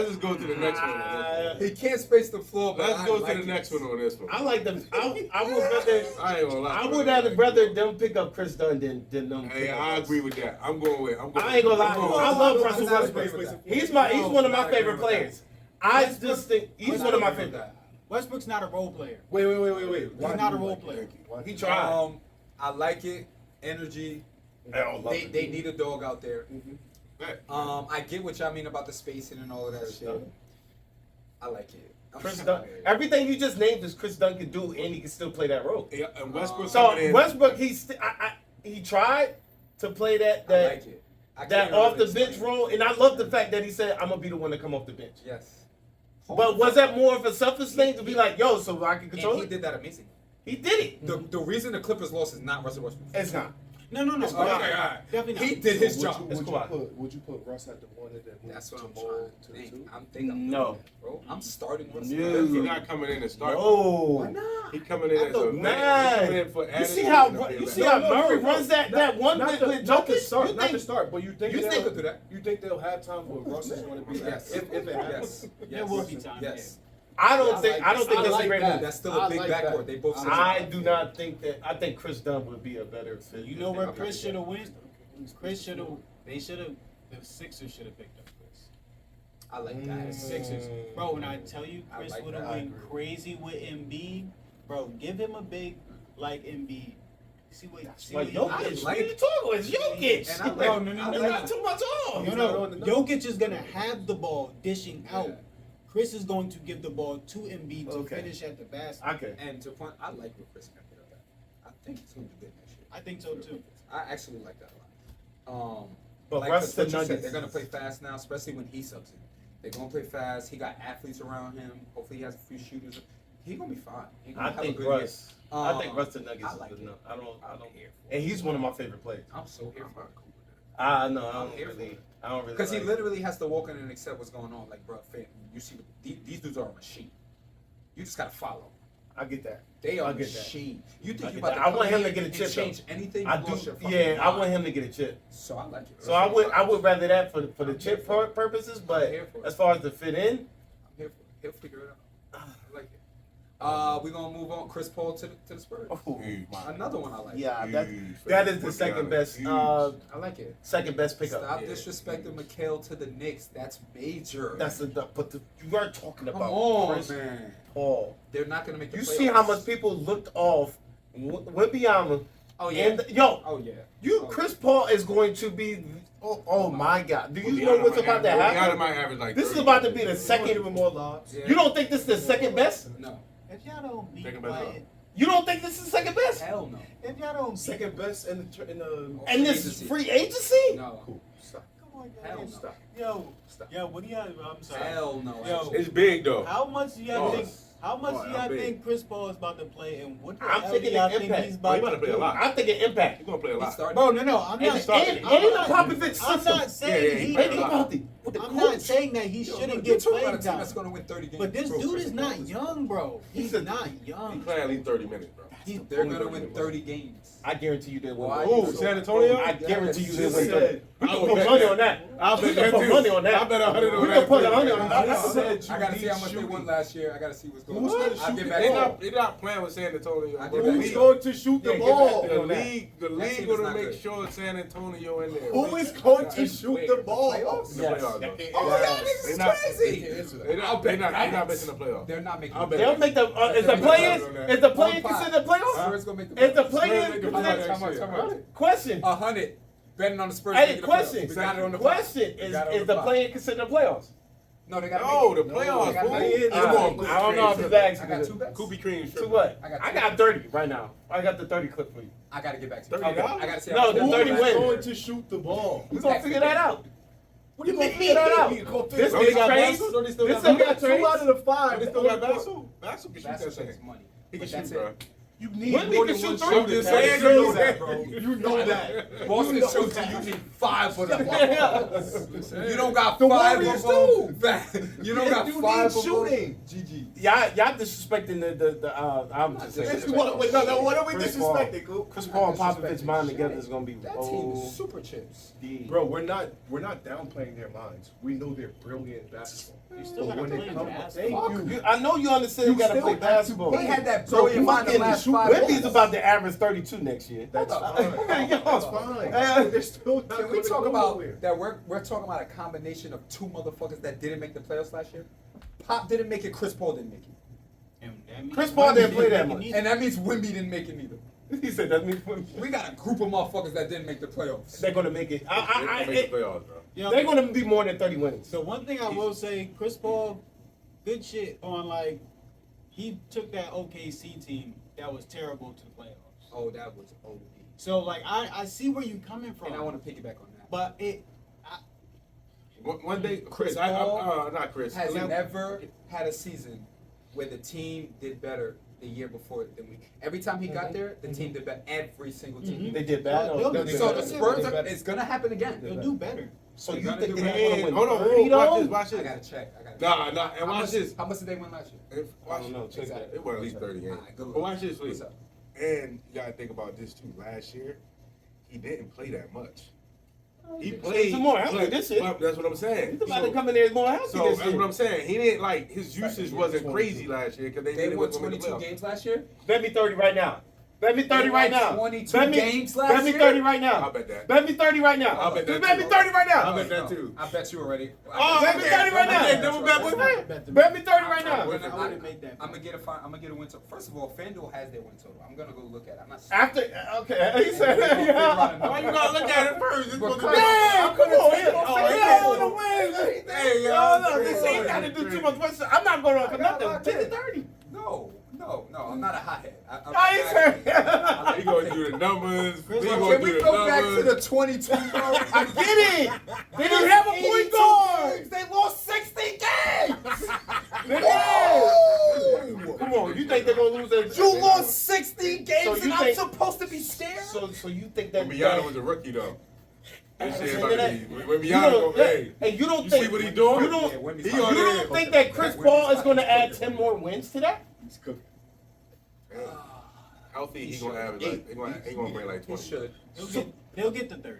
just go to the next one. He can't space the floor, but Let's I go like to the next one on this one. I like them. I would rather. I ain't gonna lie. I would rather them pick up Chris Dunn than them. Hey, pick up I Russ. agree with that. I'm going with. I ain't gonna lie. I love Russell I Westbrook. agree with that. He's one of my favorite players. I Westbrook- just think he's one of my favorite. Westbrook's not a role player. Wait. He's not a role player. He tried. I like it. Energy. They need a dog out there. I get what y'all mean about the spacing and all of that shit. Dunn. I like it. Chris Dunn. Everything you just named is Chris Dunn can do, and he can still play that role. Yeah, and Westbrook. So coming in- Westbrook, he tried to play I like it. I that can't off the really bench explain it. role, and I love the fact that he said, "I'm gonna be the one to come off the bench." Yes. But was that more of a selfish thing to be like, "Yo, so I can And control he it"? did that amazing. He did it. The reason the Clippers lost is not Russell Westbrook. It's not. No. It's Okay, Kawhi. all right. Definitely not. He did his Would job. you, It's would, you Kawhi. would you put Russ at the one and then move That's what I'm Jamal trying to to the think. two? I'm thinking. No. Bro, I'm starting Russell. No. He's not coming in and start. No. not? He coming in as a Man, man. He coming in for You see attitude how and a you big see man. how Murray runs that one Not with to Jokic? start, You not to think start, but you think You they'll- think through that? You think they'll have time where Russ is going to be Yes. if it happens? Yes. There will be time. Yes. I don't I think like I don't think I that's like a great that. move. That's still a I big like backcourt. that. They both. I do not think that. I think Chris Dunn would be a better fit. You know where Chris should have went? Chris should have. They should have. The Sixers should have picked up Chris. I like The that. Sixers, bro. When I tell you, I Chris like would have that. I went agree. crazy with Embiid, bro. Give him a big like Embiid. See what? See Like what Jokic, he- what are you talking about? It's Jokic. And I like- No, I You're like- not talking about y'all. No. Jokic is gonna have the ball dishing out. Chris is going to give the ball to Embiid to Okay. finish at the basket. Okay. And to point, I like what Chris can put up at. I think he's gonna do good next year. I think so too. I actually like that a lot. But like Russ what the you said, Nuggets. they're gonna play fast now, especially when he subs in. They're gonna play fast. He got athletes around him. Hopefully, he has a few shooters. He gonna be fine. He gonna I have a think good Russ. year. I think Russ the Nuggets I is like good it. enough. I don't. I'm here for And he's one of my favorite players. I'm so here for it. I know. I I'm don't here for really. it. I don't really. Because he like- literally has to walk in and accept what's going on. Like, bro, fam, you see, these dudes are a machine. You just gotta follow. I get that. They are I a get that. machine. You I think you get about that. to I come want him in to get a and chip, change anything? I You lost your do. fucking Yeah, I mind. want him to get a chip. So I like it. So I would rather that for the I'm chip here for it. purposes, I'm but here for it. as far as the fit in, I'm here for it. He'll figure it out. I like it. We're gonna move on. Chris Paul to the Spurs. oh, my. Another one I like. Yeah, Huge. that is the second best. I like it. Second best pickup. Stop Yeah. disrespecting Mikhail to the Knicks. That's major. That's but you are talking Come about on, Chris man. Paul. They're not gonna make the You playoffs. see how much people looked off Wembanyama. Oh yeah. And yo, Oh yeah. you Oh, Chris Paul is going to be. Oh my God! Do you Indiana know what's might about to average- Indiana happen? might average like This is 30. about to be the second. Yeah. You don't think this is the second best? No. If y'all don't be Take him back quiet, You don't think this is the second best? Hell no. if y'all don't be, Second best in the. And this free agency? No. Cool. Stop. come on, Hell guys. no. Yo, what do y'all? I'm sorry. Hell no. Yo. actually. It's big though. How much do y'all Oh, think? How much oh, do y'all I'm big. think Chris Paul is about to play, and what the I'm hell do thinking y'all the think impact. he's Oh, about he about to to play do? a lot. I'm thinking impact. He's gonna play a He lot. started. Bro, no, I'm And not. he started. saying- And in the I'm Popovich not system. saying Yeah, he. he Think played a lot. about the with the I'm not coach. saying that he Yo, shouldn't you're get talking playing about a team time. that's gonna win 30 games. But this Bro, dude Chris is Paul not young, bro. He's He's a- not He young. play at least 30 minutes, bro. They're gonna win 30 games. I guarantee you they will. Why? Who? San Antonio? I guarantee you they Just will. said- We I'll can put bet money that. on that. I'll We bet can that put too. money on that. I bet 100 on We that. can put too. 100 on I that. said you I gotta see need how much they shooting. won last year. I gotta see what's going Who's on. gonna I'll shoot get the back They're to ball? you. not, they're not playing with San Antonio. I bro. get Who's back. going to shoot the Yeah, get ball? back The on that. league That gonna team is not make good. sure San Antonio in there. Who is going to shoot the ball? Playoffs? In the Yes. playoffs, though. Oh, y'all They niggas is not- crazy. They're not missing the playoffs. They're not making I'll the bet They'll playoffs. make the. Is the play-in? Is the play-in considered playoffs? Spurs gonna make the Is the playoffs. play-in Spurs make the considered? How much? How much? Question. 100. Betting on the Spurs. Hey, making the question. playoffs. We got it on the Question. We got it on Is the pot. play-in considered playoffs? No, they got No, the They playoffs. gotta fool. make it. It's I more don't know if it's I actually. got two bets. Kobe Cream. To what? I got I two. got 30 right now. I got the 30 clip for you. I gotta get back to you. 30 Okay, dollars? I gotta see. No, how much the they Who 30 won is last win. year. going to shoot the ball? We're gonna figure that out. What do you We're mean? gonna figure that out. You go This figure They nigga got got trades? trades. Or they still This got nigga trades? got Two trades. out of the five. They still got Basu. Basu can shoot That's that his thing. money. He can But that's shoot, bro. it. You need Wemby more can than shoot one three. shooter. I'm just That's- saying, you know you that, know bro. You know that. Boston You know showed that. you need 5 of them. Yeah. You don't got The 5 Warriors of them. You don't got You 5 need of them. shooting. GG. Y'all disrespecting I'm just saying. It's what are we Chris Paul. disrespecting, Coop? Chris Paul and I'm not Popovich disrespecting mind shit. together is gonna be That team is super chips. Bro, we're not downplaying their minds. We know they're brilliant at basketball. You still But gotta when play it comes, basketball. I know you understand you You gotta still play have to basketball. They had that So brilliant who's mind the getting last shoot 5 Wemby's years. about to average 32 next year. That's Hold fine. up. That's fine. They're still not Can we gonna talk go about nowhere. that? We're talking about a combination of 2 motherfuckers that didn't make the playoffs last year. Pop didn't make it. Chris Paul didn't make it, And that means Chris Paul Wemby didn't play that make it much. neither. and that means Wemby didn't make it either. He said that means We got a group of motherfuckers that didn't make the playoffs. they're gonna make it. They're gonna make the playoffs, bro. You know, They're gonna be more than 30 wins. So one thing I will say, Chris Paul, good shit on like, he took that OKC team that was terrible to the playoffs. Oh, that was OD. So like, I see where you coming from, And I want to piggyback on that. but it, One day, Chris Chris, Paul not Chris. has Elite- never had a season where the team did better the year before than we. Every time he got there, the team did better. Every single team. They did bad. They'll They do did So bad. the They Spurs, did bad. it's gonna happen again. they'll do better. So They're you gonna think do they're better. gonna win? Hold on, 30 watch this, though? watch I this. gotta check. I gotta Nah, check. nah, and How watch much- this. How much did they win last year? If, I watch, don't know. Check Exactly. that. it was at least 30 games. Alright, good But look. watch this, What's please. up? And you gotta think about this too. Last year, he didn't play that much. He He's played more healthy but- this year. but that's what I'm saying. He's about to come in there more healthy So this that's year. what I'm saying. He didn't like his usage wasn't crazy last year because They didn't won go to the 22 playoffs. games last year. Bet me 30 right now. Bet me 30 They right won now. 22 Bet me, games last bet me year? 30 right I'll now. bet that. Bet me 30 right now. I'll bet that Bet too. me 30 right now. I'll bet that too. I bet you already. Oh, bet me 30 right now. Yeah, double bet, boy. Bet me 30 right now. I wouldn't make that. I'm gonna get a win total. First of all, FanDuel has their win total. I'm gonna go look at it. I'm not. After, okay, he said, Why you gotta look at it first? It's supposed to be- damn, come on, Hey, yeah, on the win. Hey, No, yo, no, this ain't got to do too much. I'm not going to nothing. Take the 30. No. I'm not a hothead. He gonna do the numbers. He Can gonna we do the go back to numbers. the 22, bro? I get it. They didn't have a point guard. They lost 60 games. Come on, you think they're gonna lose that? You lost 60 games, So you and I'm think- supposed to be scared? So you think that? Miata was a rookie though. This shit Look at about that. to be. When You Miata don't, go, hey, hey, you don't you think see what he doing? You don't, Yeah, Wemby's He fine. on you there. don't think that Chris Paul is going to add 10 more wins to that? He's cooking. Healthy, he gonna average like he gonna bring like He 20. should. He'll get the 30.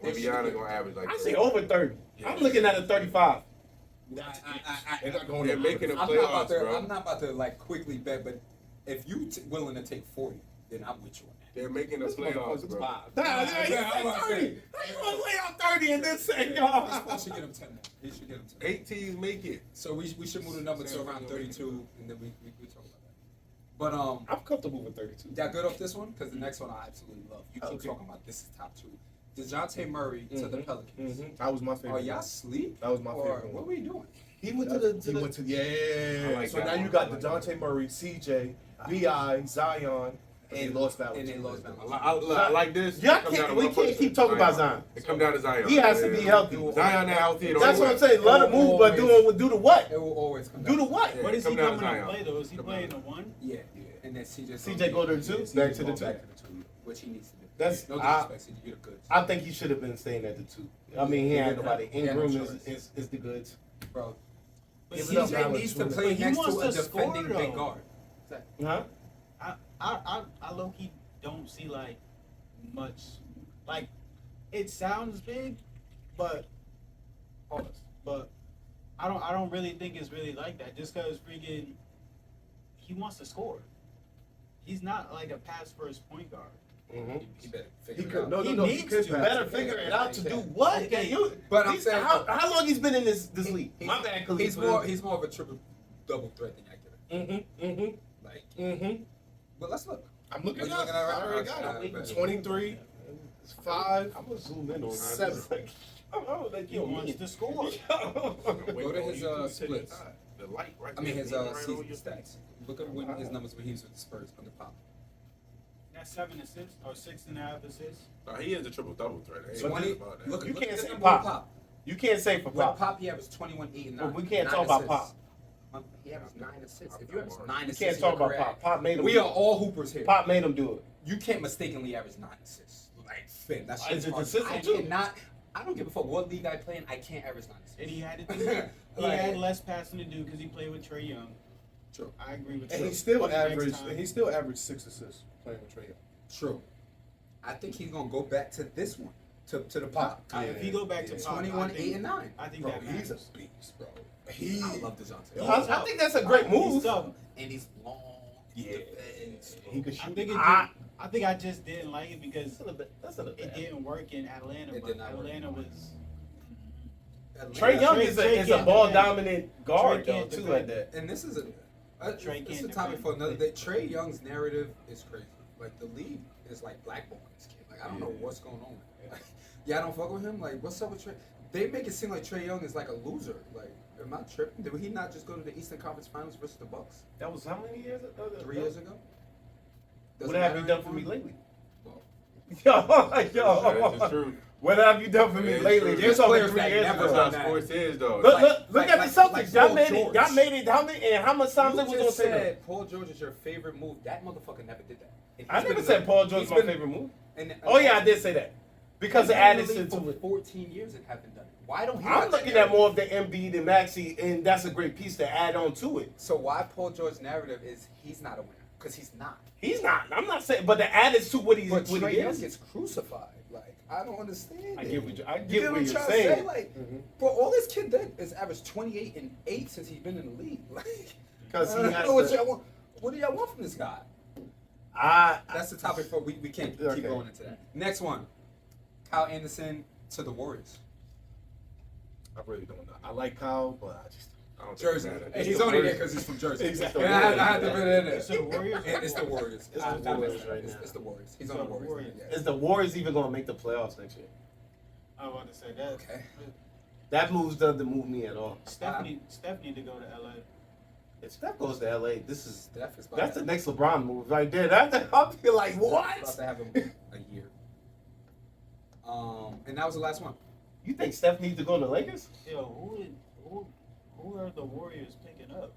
And Miata gonna average like. I say over 30. I'm looking at a 35. They're not going They're to making the I'm playoffs, bro. not about to like quickly bet, but if you willing to take 40, then I'm with you on that. They're making the playoffs, bro. Nah, he said 30. How you gonna lay out 30 and then say, He y'all? should get him 10 more. He should get him 10. 8 teams make it. So we should move the number to around 32, and then we talk about that. But I'm comfortable with 32. y'all good off this one? Because the next one I absolutely love. You keep Okay. talking about this is top 2. DeJounte Murray to the Pelicans. That was my favorite. Are y'all asleep? That was my Or favorite what one. were you doing? He went to the. He went to yeah. like So that now one. you got I like DeJounte Murray, CJ, Bi, Zion, and lost Valentine. And they lost Valentine. I like this. Y'all It come down can't, to we one can't person. keep talking about Zion. It come down to Zion. He has to be healthy. Zion not healthy. it don't That's what work. I'm saying. Let him move, but do the what? It will always come Do down the to- what? Yeah, What is come he down coming to to Zion. play though? Is he Come playing down. a 1? Yeah. And then CJ. CJ go to the 2? CJ Back to the going 2. Back to the 2, which he needs to do. That's- no I- disrespect, CJ, you're the goods. I think he should have been staying at the 2. I mean, he had nobody. He had no Ingram choice. is the goods. Bro. But Give it up, CJ needs to Alex. play But he next wants to a to score, defending big though. guard. Huh? I low key don't see like much. Like it sounds big, but but I don't really think it's really like that. Just because freaking he wants to score. He's not like a pass first point guard. Mm-hmm. He better He figure it could out. no He no no. He needs could to. pass. Better figure it out to do what? Okay. But I'm He's- saying- how long he's been in this league? My bad, Khalid. He's more of a triple double threat than accurate. Like, but let's look. I'm looking Are you up. looking at it right I already now? got Okay. it. 23, 5. I'm gonna zoom in on 7. I'm gonna let He you wants to score. Go to his splits. The light right I mean his there, right over season your stats. Look at his numbers when he was with the Spurs under Pop. That's 7 assists or 6.5 assists. No, he is a triple double threat. Ain't 20. nothing about that. Look, You look can't at the say number Pop. with Pop. You can't say for With Pop. Pop, he averaged 21, 8, and 9. But we can't 9 talk about assists. Pop. He averaged 9 assists. If you average 9 You assists, can't in talk your about career, Pop. Pop made him. We do are it. all hoopers here. Pop made him do it. You can't mistakenly average 9 assists. Like, Finn, that's Is it hard. consistent I too? cannot. I don't give a fuck what league I play in. I can't average 9 assists. And he had it. He Like- had less passing to do because he played with Trey Young. True. I agree with And you. he still But next averaged. time- And he still averaged 6 assists playing with Trey Young. True. I think he's gonna go back to this one, to the Pop. If he go back to Pop, 21, I think- 8, and 9. I think Bro, that he's a matters. beast, bro. I love DeJounte. I think that's a great move. He's tough. And he's long. Yeah. Defense. He could I shoot. think I think I just didn't like it because That's a little bit. That's a little it bit. didn't work in Atlanta. It But did not work. Atlanta was. Trey Young Trey is a can't ball defend. dominant guard Trey though can't too defend. like that. And this is Trey it's a can't topic defend. for another day. Trey Young's narrative is crazy. Like the league is like blackballing this kid. Like I don't know what's going on. Like, yeah, I don't fuck with him. Like what's up with Trey? They make it seem like Trey Young is like a loser. Like am I tripping? Did he not just go to the Eastern Conference Finals versus the Bucks That was how many years? 3 years ago? What Doesn't have you matter done for me anymore? lately? Well, Yo, That's the truth. what have you done for me It's lately? true. You're talking Players 3 that years never That's ago. done how that. sports is though. Look at like the Celtics. like Y'all Paul made it. George. Y'all made it. How many? And how much times You they was gonna just say that? said Paul George is your favorite move. That motherfucker never did that. And I he's never been said in Paul the- George he's my been- favorite move. and- Oh yeah, I did say that because He's it been in added the to league for it. 14 years and haven't done it. Why don't he? I'm got looking that at more of the Embiid and Maxey, and that's a great piece to add on to it. So why Paul George's narrative is he's not a winner? Because he's not. He's not. I'm not saying, but the added to what he's But what Trey he Young is. gets crucified. Like I don't understand. I it. get what I You get what what I'm you're trying to saying. say? Like, bro, all this kid did is average 28 and 8 since he's been in the league. Like, Because he I don't has know what to- y'all want. What do y'all want from this guy? I That's the topic for we can't Okay. keep going into that. Next one, Kyle Anderson to the Warriors. I really don't know. I like Kyle, but I just. I don't think Jersey. it matters. And he's only there because he's from Jersey. Exactly. And I had to put it in there. So the Warriors. It's the Warriors. It's I- the I Warriors missed it. right It's- now. It's the Warriors. He's So on the the Warriors. Warriors. Yeah. is the Warriors even gonna make the playoffs next year? I want to say that. Okay. That move doesn't move me at all. Steph need to go to LA. If Steph goes to LA, this is Steph is about that's to the next LeBron move right there. I'll be like, About what? to have a year. And that was the last one. You think Steph needs to go to the Lakers? Yo, who are the Warriors picking up?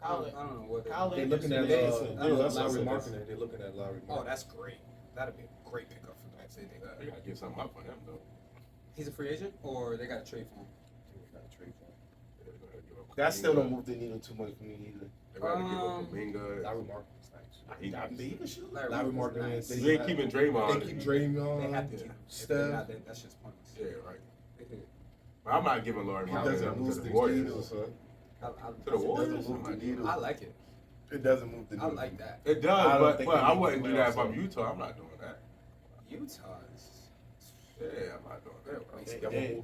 I don't know what Kyle They're looking at Anderson. Lowry Anderson. Markkinen. They're looking at Lowry. Oh, that's great. That'd be a great pickup for them. They gotta get something up for him though. He's a free agent, or they got to trade for him? They're gonna give up That still Kuminga. don't move the needle too much for me either. They gotta give up Kuminga. Lowry Markkinen's nice. He got He can shoot. Larry Larry Markkinen's Markkinen. nice. They ain't keeping Draymond. They keep Draymond. They have to keep him. If they're Steph. not, then that's just pointless. Yeah, right. But I'm not giving Laurie It Markkinen doesn't up move to the the Warriors. needle, son. To the Warriors? Doesn't move the needle. I like it. It doesn't move the I needle. like that. It I does, don't but think I they need wouldn't to do play that if also. I'm Utah. I'm not doing that. Utah is. Yeah, I'm not doing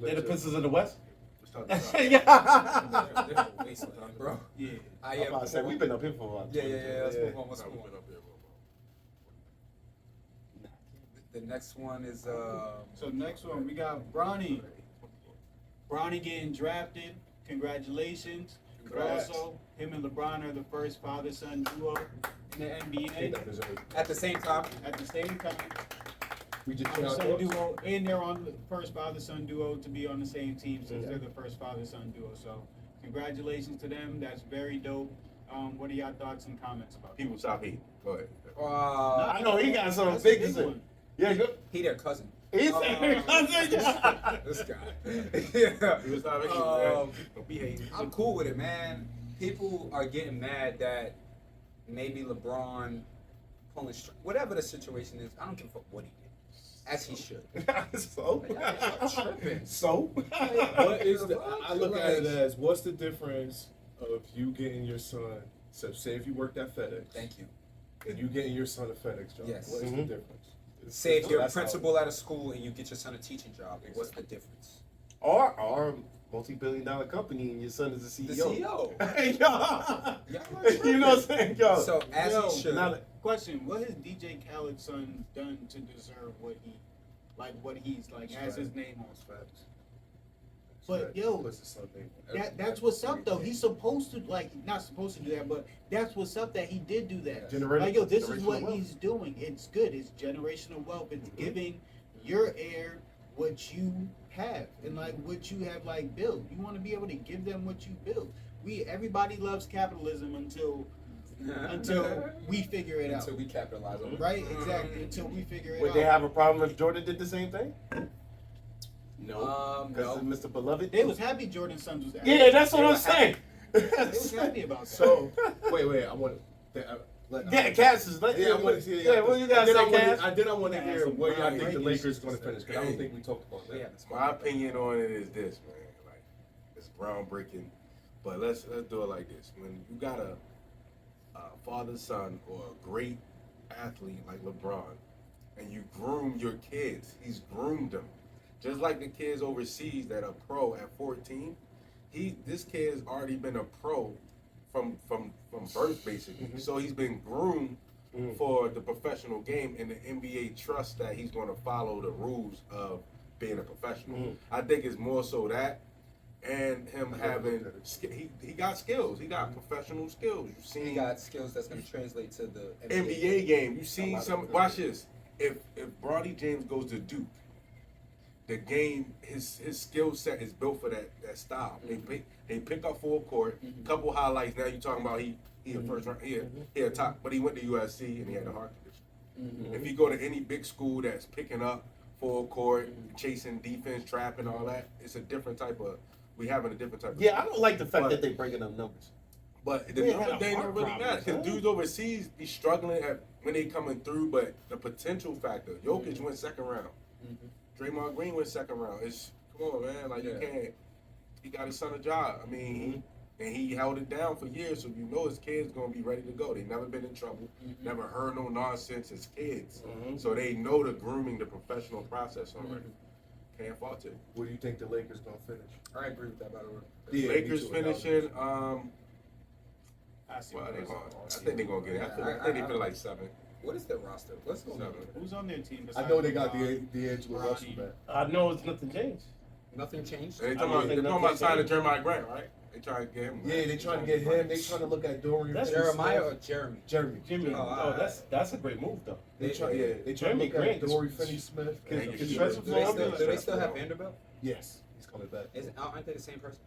that. They're the Pistons in the West? Let's talk about it. Yeah. They're a wasteland, bro. Yeah. I I'm about to say, we've been up here for a while. Yeah. Let's move on. Let's Nah, move we've on. been up here for The next one is So next one, we got Bronny. Bronny getting drafted. Congratulations. Congrats. Also, him and LeBron are the first father-son duo in the NBA at the same time. at the same time. We just Father-son duo, and they're on the first father-son duo to be on the same team since they're the first father-son duo. So, congratulations to them. That's very dope. What are y'all thoughts and comments about it. People stop hating. Go ahead. I know he got something That's big a to say. one. Yeah, good. He their cousin. He's This guy. Yeah. People stop hating, Um, man. Don't be hating. I'm cool with it, man. People are getting mad that maybe LeBron pulling whatever the situation is. I don't give a fuck what he did, as he should. So? Y'all tripping. So? What is the? I look at it as what's the difference of you getting your son? So say if you worked at FedEx Thank you. and you getting your son a FedEx job. Yes. What is the Mhm. difference? Say if you're a That's how- principal at a school and you get your son a teaching job, what's the difference? Or multi-billion-dollar company and your son is the The CEO. CEO. Hey, yo. Y'all are You know what I'm saying, yo? So as Yo, he should. Now that- Question: what has DJ Khaled's son done to deserve what he's like has his name on? But yo, What's the son name? that's what's up though. He's supposed to not supposed to do that, but that's what's up that he did do that. Like yo, this is what generational wealth. he's doing. It's good. It's generational wealth. It's giving your heir what you have and like what you have like built. You want to be able to give them what you built. Everybody loves capitalism until we figure it out. Until we capitalize on it. Right? Exactly. Until we figure it Would out. they have a problem if Jordan did the same thing? No. Because No. Mr. Beloved? They was happy Jordan's son was there. Yeah, that's what They I'm were saying. They was happy about that. So wait, I want. Yeah, Cass is Yeah, I want to see. Yeah, what you got to say, Cass? I want to hear where y'all think the Right. Lakers going to finish because I don't think we talked about that. Yeah. My opinion on it is this, man. Like, it's groundbreaking, but let's do it like this. When you got a father, son, or a great athlete like LeBron, and you groom your kids, he's groomed them, just like the kids overseas that are pro at 14. This kid has already been a pro from birth, basically. So he's been groomed for the professional game, and the NBA trusts that he's going to follow the rules of being a professional. I think it's more so that, and him having he got skills. He got professional skills. You see, He got skills that's going to translate to the NBA game. You see some. Watch this. If Bronny James goes to Duke, the game, his skill set is built for that style. They pick up full court, couple highlights. Now you talking about he a first round, he a top, but he went to USC and he had a heart condition. If you go to any big school that's picking up full court, chasing defense, trapping, all that, it's a different type of. We having a different type of. Yeah, I don't like the fact But- that they breaking up numbers. But the They had number a they heart don't really problem, matter because son. dudes overseas be struggling when they coming through. But the potential factor, Jokic went second round. Draymond Green went second round. It's come on, man. Like you can't. He got his son a job. I mean, and he held it down for years, so you know his kids gonna be ready to go. They never been in trouble, never heard no nonsense as kids, so they know the grooming, the professional process already. Can't fault it. Where do you think the Lakers going to finish? I agree with that, by the way. Yeah, Lakers me too. finishing. I see Well, what they it is. gonna, I think they're gonna get it. I think they feel like 7. What is their roster? Let's go. Seven. Who's on their team? I know they besides got LeBron? D'Angelo Russell back. I know it's nothing changed. Nothing changed. They're I talking don't about, think they're talking about nothing signing changed. Jeremiah Grant, right? They trying to get him. Yeah, they trying to get him. They trying to look at Dorian. That's Jeremiah or Jeremy? Jeremy. Jimmy. Oh, That's a great move though. They try to look Jeremy at Grant is- Dorian Finney-Smith. Cause- They cause can Trezor do Flores- Do they still have Vanderbilt? Yes, he's coming back. Aren't they the same person?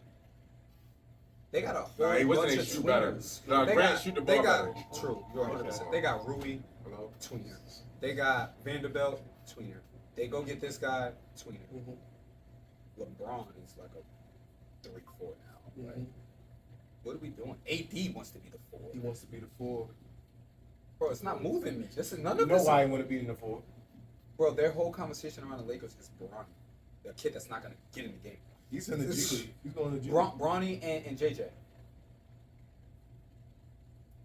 They got a Nah, whole he wasn't bunch a of shoot better. tweeners. Nah, They Grant got- shoot the They ball got better. true. You're 100%. They got Rui, Hello? tweener. They got Vanderbilt, tweener. They go get this guy, tweener. LeBron is like a 3-4 now. Like, what are we doing? AD wants to be the 4. He wants to be the 4. Bro, it's not moving me. This is none You of know this. why I want to be in the 4? Bro, their whole conversation around the Lakers is Bronny, the kid that's not gonna get in the game. He's in the G League. He's going to the G League. Bronny and JJ.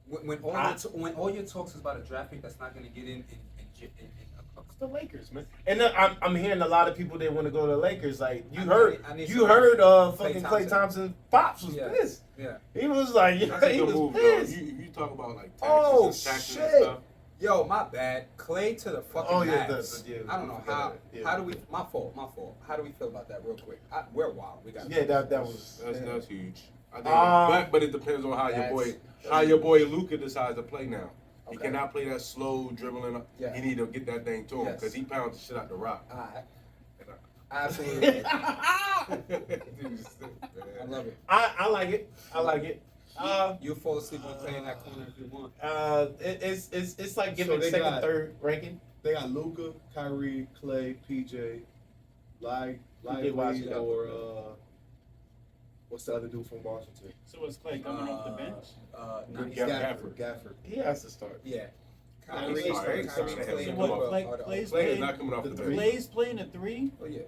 When all your talks is about a draft pick that's not gonna get in It's the Lakers, man. And I'm hearing a lot of people that want to go to the Lakers. Like I need fucking Klay Klay Thompson. Pops was Yeah. pissed. Yeah. He was like, That's a he good was move, though. pissed. You talk about like taxes Oh, and taxes shit. and stuff. Yo, my bad. Clay to the fucking Oh, yeah, Mavs. yeah, I don't know yeah, how. yeah. How do we? My fault. How do we feel about that, real quick? We're wild. We got. Yeah, that was. That's huge. I think, but it depends on how your boy Luka decides to play now. He Okay. cannot play that slow dribbling. Yeah. He need to get that thing to him Yes. because he pounds the shit out the rock. Absolutely. Dude's sick, I man. love it. I like it. I like it. You fall asleep on Clay in that corner if you want. It's like giving they second, got- third ranking. They got Luka, Kyrie, Clay, PJ, Washington. or what's the other dude from Washington? So is Clay coming off the bench? No, he's Gafford. Gafford. He has to start. Yeah. Kyrie, Kyrie, Kyrie, Kyrie, Kyrie, Clay, So and what? Luka Clay, are the- Clay's Clay is playing. not coming off the bench. Clay's playing a 3. Oh yeah.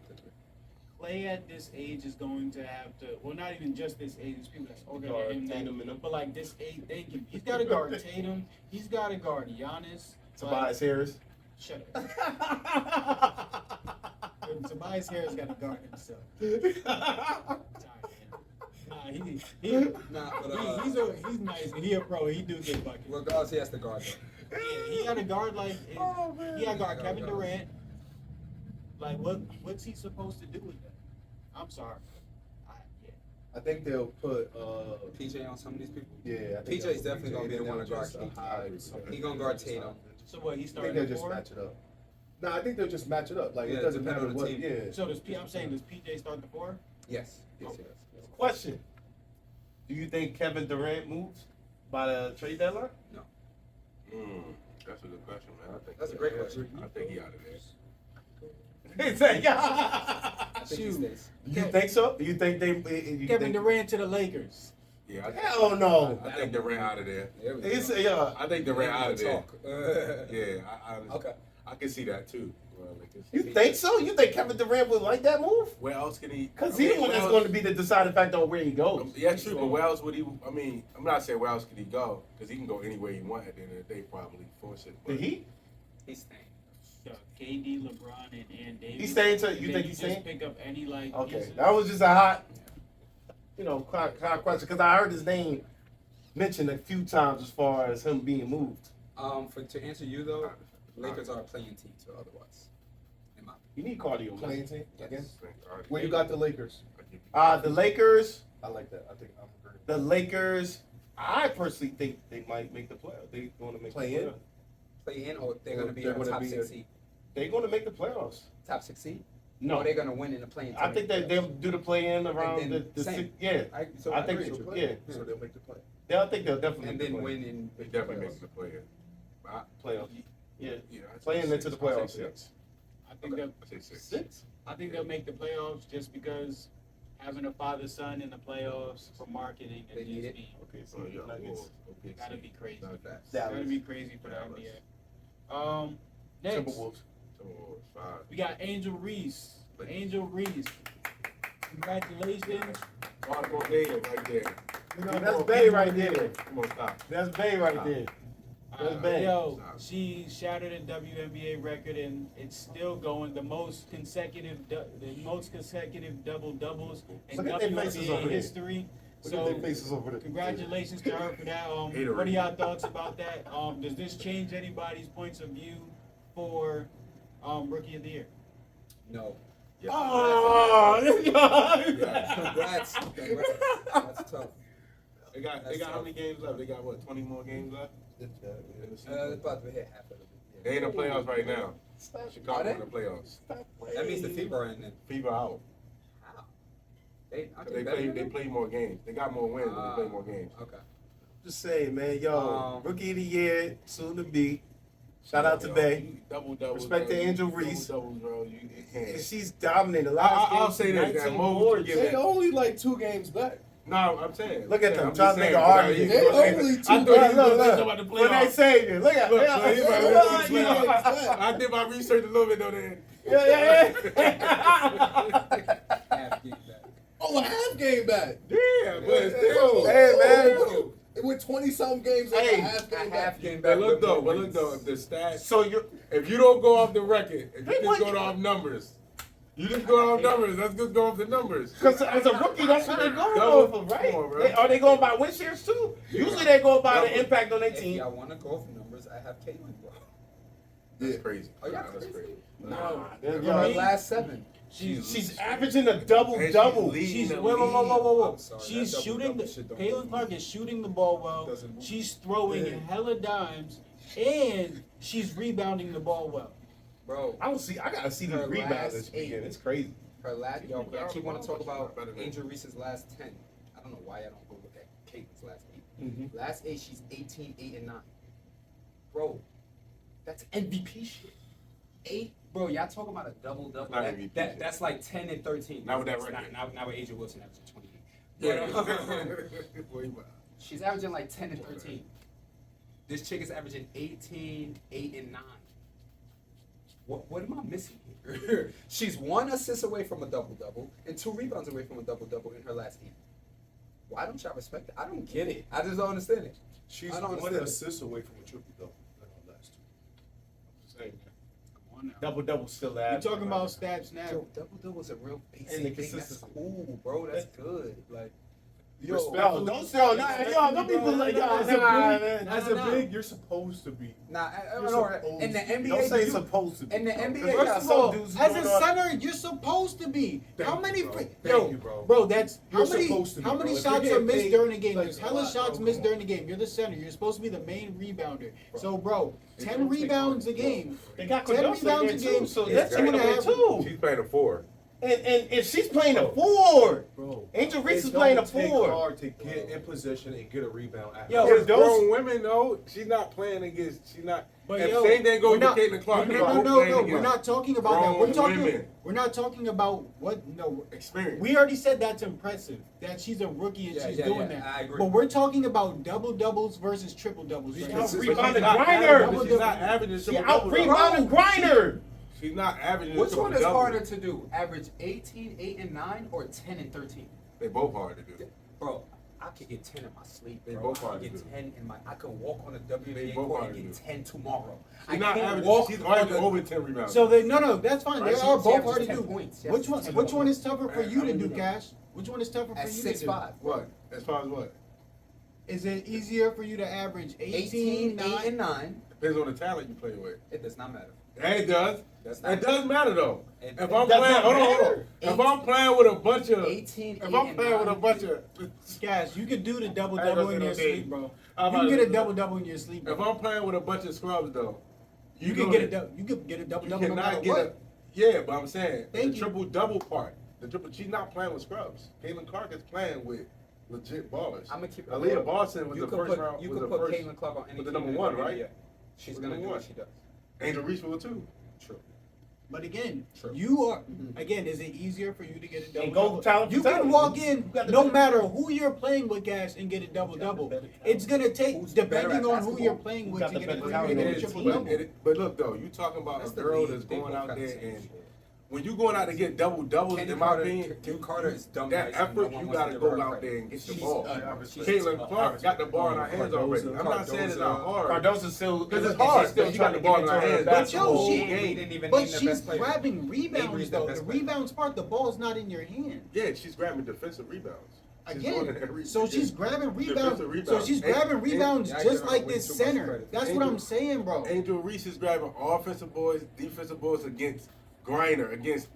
Clay at this age is going to have to, well, not even just this age, there's people that's older Guard than him, Tatum and them. but like this age, he's got to guard Tatum, he's got to guard Giannis. Tobias Harris. Shut up. Tobias Harris got to guard himself. Nah, but He's nice, and he a pro, he do get buckets. regardless, he has to guard them. Yeah, he got to guard like, he got to guard Kevin Durant. Like, what's he supposed to do with that? I'm sorry. I think they'll put PJ on some of these people. yeah. I think PJ's definitely gonna be the one to guard just Tatum. hide something. He gonna guard Tatum. So what, he I think started they'll at just 4? match it up. No, I think they'll just match it up. Like Yeah, it doesn't depending matter on the what. team. Yeah. So I'm saying, does PJ start the 4? Yes. Yes. Okay. Yes. Question: do you think Kevin Durant moves by the trade deadline? That's a good question, man. I think That's a great question. I think he out of there. I think he Shoot. stays. You think so? You think they? You Kevin think, Durant to the Lakers. Yeah, Hell no. I think Durant out of there. There we It's go. yeah. I think Durant out of there. Talk. Yeah, Okay. I can see that too. Well, like this. You think so? You think Kevin Durant would like that move? Where else can he? Because I he's mean, the one where that's else- going to be the deciding factor on where he goes. Yeah, true, but where else would he? I mean, I'm not saying where else could he go because he can go anywhere he want at the end of the day, probably force it. The Heat? He's staying. KD, LeBron, and Davis. He's staying to. And You then think he's just staying? pick up any like. Okay, pieces. that was just a hot, hot question because I heard his name mentioned a few times as far as him being moved. To answer you though, Lakers are a playing team to otherwise. In my You need cardio. Man. Playing team Yes. again. Where you got the Lakers? The Lakers. I like that. I think I'm agreeing. The Lakers. I personally think they might make the playoffs. They're going to make Play the in? playoffs. play in, or they're gonna be They're a gonna top be 6 a- seed. They're going to make the playoffs. Top 6 seed. No, Or they're gonna win in the playing. I think that they'll do the play in around And then the same. six, yeah. I think agree. so. Yeah. So they'll make the play. I think they'll definitely And make the then play. win in They definitely making the play. Playoffs. Yeah. I'd say Playing into six. the I'd say playoffs. six. I think they'll. I'd say six. Six. I think they'll make the playoffs just because having a father-son in the playoffs for marketing They and need just it. be Okay, so So yeah, Nuggets. okay, gotta be crazy. Not fast. Dallas. Gotta be crazy for the Dallas. NBA. Next Timberwolves. Timberwolves, 5. we got Angel Reese. Angel Reese. Congratulations. Marco Davis right there. You know, that's Bay right there. Come on, stop. That's Bay right there. That's bad. Yo, she shattered a WNBA record and it's still going. The most consecutive double doubles in Look at their faces over WNBA there. history. Look at So their faces over there. congratulations to her for that. Haterade. What are y'all thoughts about that? Does this change anybody's points of view for Rookie of the Year? No. Yeah. Oh, Congrats. That's tough. They got how many games left? They got what? 20 more games left. It's about to hit half of it. They in the playoffs right now. Are Chicago they? in the playoffs. That means the fever in then. Fever out. How? Aren't They better play. than They them? play more games. They got more wins, but they play more games. Okay. Just saying, man, yo, rookie of the year, soon to be. Shout out to Yo, Bay. Double doubles. Respect to bro. Angel Reese. Double doubles, bro. You can't. She's dominated. I'll say this, that 19 Mo boards. give They that. only like 2 games back. No, I'm saying. Look at them, I'm trying just to make saying, an bro, argument. you- They only 2 I thought Look, he was look, gonna look. about the When they playoffs. say you, look at Look, look, look, he look, might look, be look, the look, playoffs. I did my research a little bit though. Then. Half game back. Oh, a half game back. Yeah, but still. Hey, man. It went 20-something games like Hey, a half game back. Half game But back. look with though, more if wins. the stats. So you're If you don't go off the record, if They you might- just go off numbers, you just go off numbers. Let's just go off the numbers. because as a rookie, that's what they're going Double. off of, right? Come on, bro. Are they going by win shares too? Usually they go by the impact on their If team. y'all want to go for numbers, I have Caitlin, bro. That's crazy. Oh, yeah, That's crazy. crazy. Nah, Her yo, last 7. she's averaging a double And double. she's She's leading wait, the wait, wait, wait, wait, I'm wait. sorry, She's that double shooting. double shit don't Caitlin move. Clark is shooting the ball well. Doesn't move. She's throwing hella dimes, and she's rebounding the ball well. Bro, I gotta see these Her rebounds last this weekend. 8. It's crazy. her last. Yo, I keep want to talk about Better than- Angel Reese's last 10. I don't know why I don't go with that. Caitlin's last 8. Mm-hmm. Last 8, she's 18, 8, and 9. Bro, that's MVP shit. 8, bro. Y'all talking about a double double? Not MVP shit. That's like 10 and 13. Not with that That's record. Now with Angel Wilson averaging 28. Yeah. She's averaging like 10 and 13. This chick is averaging 18, 8, and 9. What am I missing here? She's 1 assist away from a double-double and 2 rebounds away from a double-double in her last 8. Why don't y'all respect it? I don't get it. I just don't understand it. She's I don't 1 understand it. assist away from a triple-double. Last 2. Come on now. Double double still We're average. talking about stats now. Yo, double-double is a real basic And the thing. That's consistency. cool, bro. That's good. Like, Yo, don't be like As a big, you're supposed to be. nah, You're supposed in the to. NBA, Don't say you- supposed to be. in the NBA, First yeah, of Some all, dudes as as a a center, you're supposed to be. Thank How you, many? bro. Free, Thank yo, you, bro. bro, that's You're how many? supposed to be, How bro. many If shots you're are getting missed paid, during the game? like, There's a hella lot, shots bro, missed come during on. the game. You're the center. You're supposed to be the main rebounder. So, bro, It 10 don't take rebounds a long. game. They got 10 Cardoso rebounds there a too, game. so That's that's 2.5. too. She's playing a 4. And she's playing a 4. Bro, Angel Reese it is playing a don't take 4. hard to get in position and get a rebound. After. Yo, It's those- grown women though. She's not playing against. She's not. But If yo, same thing goes we're with not- Caitlin Clark. No, they're no, both no, playing no. against We're not talking about that. We're grown talking. women. We're not talking about what. No, experience. we already said that's impressive. That she's a rookie and she's doing that. I agree. But we're talking about double doubles versus triple doubles. She's Right out now. But she's rebounding not Griner. averaging- She's not averaging. She triple out double, though. rebounding Griner. She's not averaging. Which triple one is double. harder to do? Average 18, 8, and 9, or 10 and 13? They both hard to do. Bro, I could get 10 in my sleep. They Bro. both I hard could to get do. 10 in my. I could walk on a They WNBA both court hard and to get do. 10 tomorrow. I She's not can't averaging. walk She's on averaging the. over 10 rebounds. So they no, that's fine. Right, They she are both averages hard to 10 do. points. She Which averages one? 10 Which one points. is tougher for Man, you I to don't do, know. Cash? Which one is tougher for At you to 6'5". do? What? As far as what? Is it easier for you to average 18, 18, 8, and 9? 9. Depends on the talent you play with. It does not matter. Yeah, it does. That's not It does matter though. It- If it I'm does playing, not hold on. matter. If I'm playing with a bunch of, 18, if 8, I'm and playing with a 9. bunch of, Cash, you could do the double I ain't double gonna in say your no name. sleep, bro. I'm You about can to get a say double double in your sleep. if Bro. I'm playing with a bunch of scrubs though, You know can get a that double. You could get a double You double no matter cannot get what. a. Yeah, but I'm saying Thank the you. triple double part. The triple. She's not playing with scrubs. Caitlin Clark is playing with legit ballers. I'm gonna keep it. Aaliyah real. Boston was You the could first put, round. You was could the put first. Caitlin Clark on any was the team number in the one, NBA. right? She's Was gonna number do one. what she does. Angel Reese was too. True. But again, True. you are again. Is it easier for you to get a double And go double? talent for You can talent. walk in You got the no better matter talent. who you're playing with, Cash, and get a double double. better talent? It's gonna take Who's better depending at on who basketball? you're playing Who with got to the get better a talent? It is, triple but, double. but look though, you talking about That's a the girl league. that's They going both out got the there same and shit. when you going out to get double doubles, Kenny in my Carter, opinion, Kenny Carter is dumb. that nice and effort no one you wants got to give go her out credit. there and get the She's ball. she's Caitlin Clark got the ball in her hands already. I'm not saying it's not hard. Cardoso still Because it's and hard. she's still She trying got to the ball get in her into her hands. But basketball. yo, We she, didn't even but name the she's best player. grabbing Avery's rebounds the though. best The player. rebounds part, the ball's not in your hand. Yeah, she's grabbing defensive rebounds. She's doing it Again, every- so she's grabbing rebounds. Defensive So rebounds. she's And- grabbing rebounds yeah, I just give her like way this too much center. credit. That's Angel- what I'm saying, bro. Angel Reese is grabbing offensive boys, defensive boys against Griner, against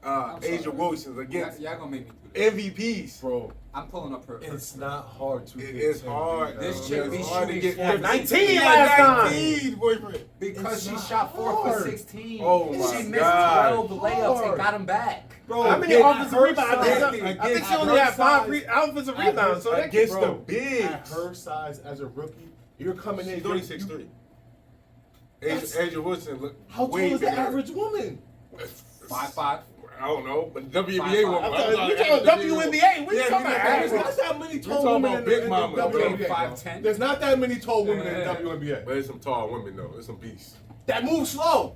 Asia Wilson, against Y'all gonna make me do this. MVPs. Bro, I'm pulling up her. it's not hard to It get is 10 hard. rebounds. This chick be It's hard to shooting get 19 last time. 19, boyfriend. Because It's she not shot 4 for hard. 16. Oh she my missed God. 12 layups and got them back. Bro, How many at offensive her rebounds? size- I think she at only her had 5 size- offensive at her- rebounds. So that Against could, the bro. At bigs. her size as a rookie, you're coming in. She's only you- 6'3". That's- Asia Wilson look How tall way is the bigger. average woman? 5'5". I don't know, but WNBA 5'5". woman. We talking WNBA. We Yeah, talking we about got- There's average. not that many We tall talking women about in big the mama, bro. WNBA. 5'10". There's not that many tall women in the Yeah. WNBA. But there's some tall women though. There's some beasts. That moves slow.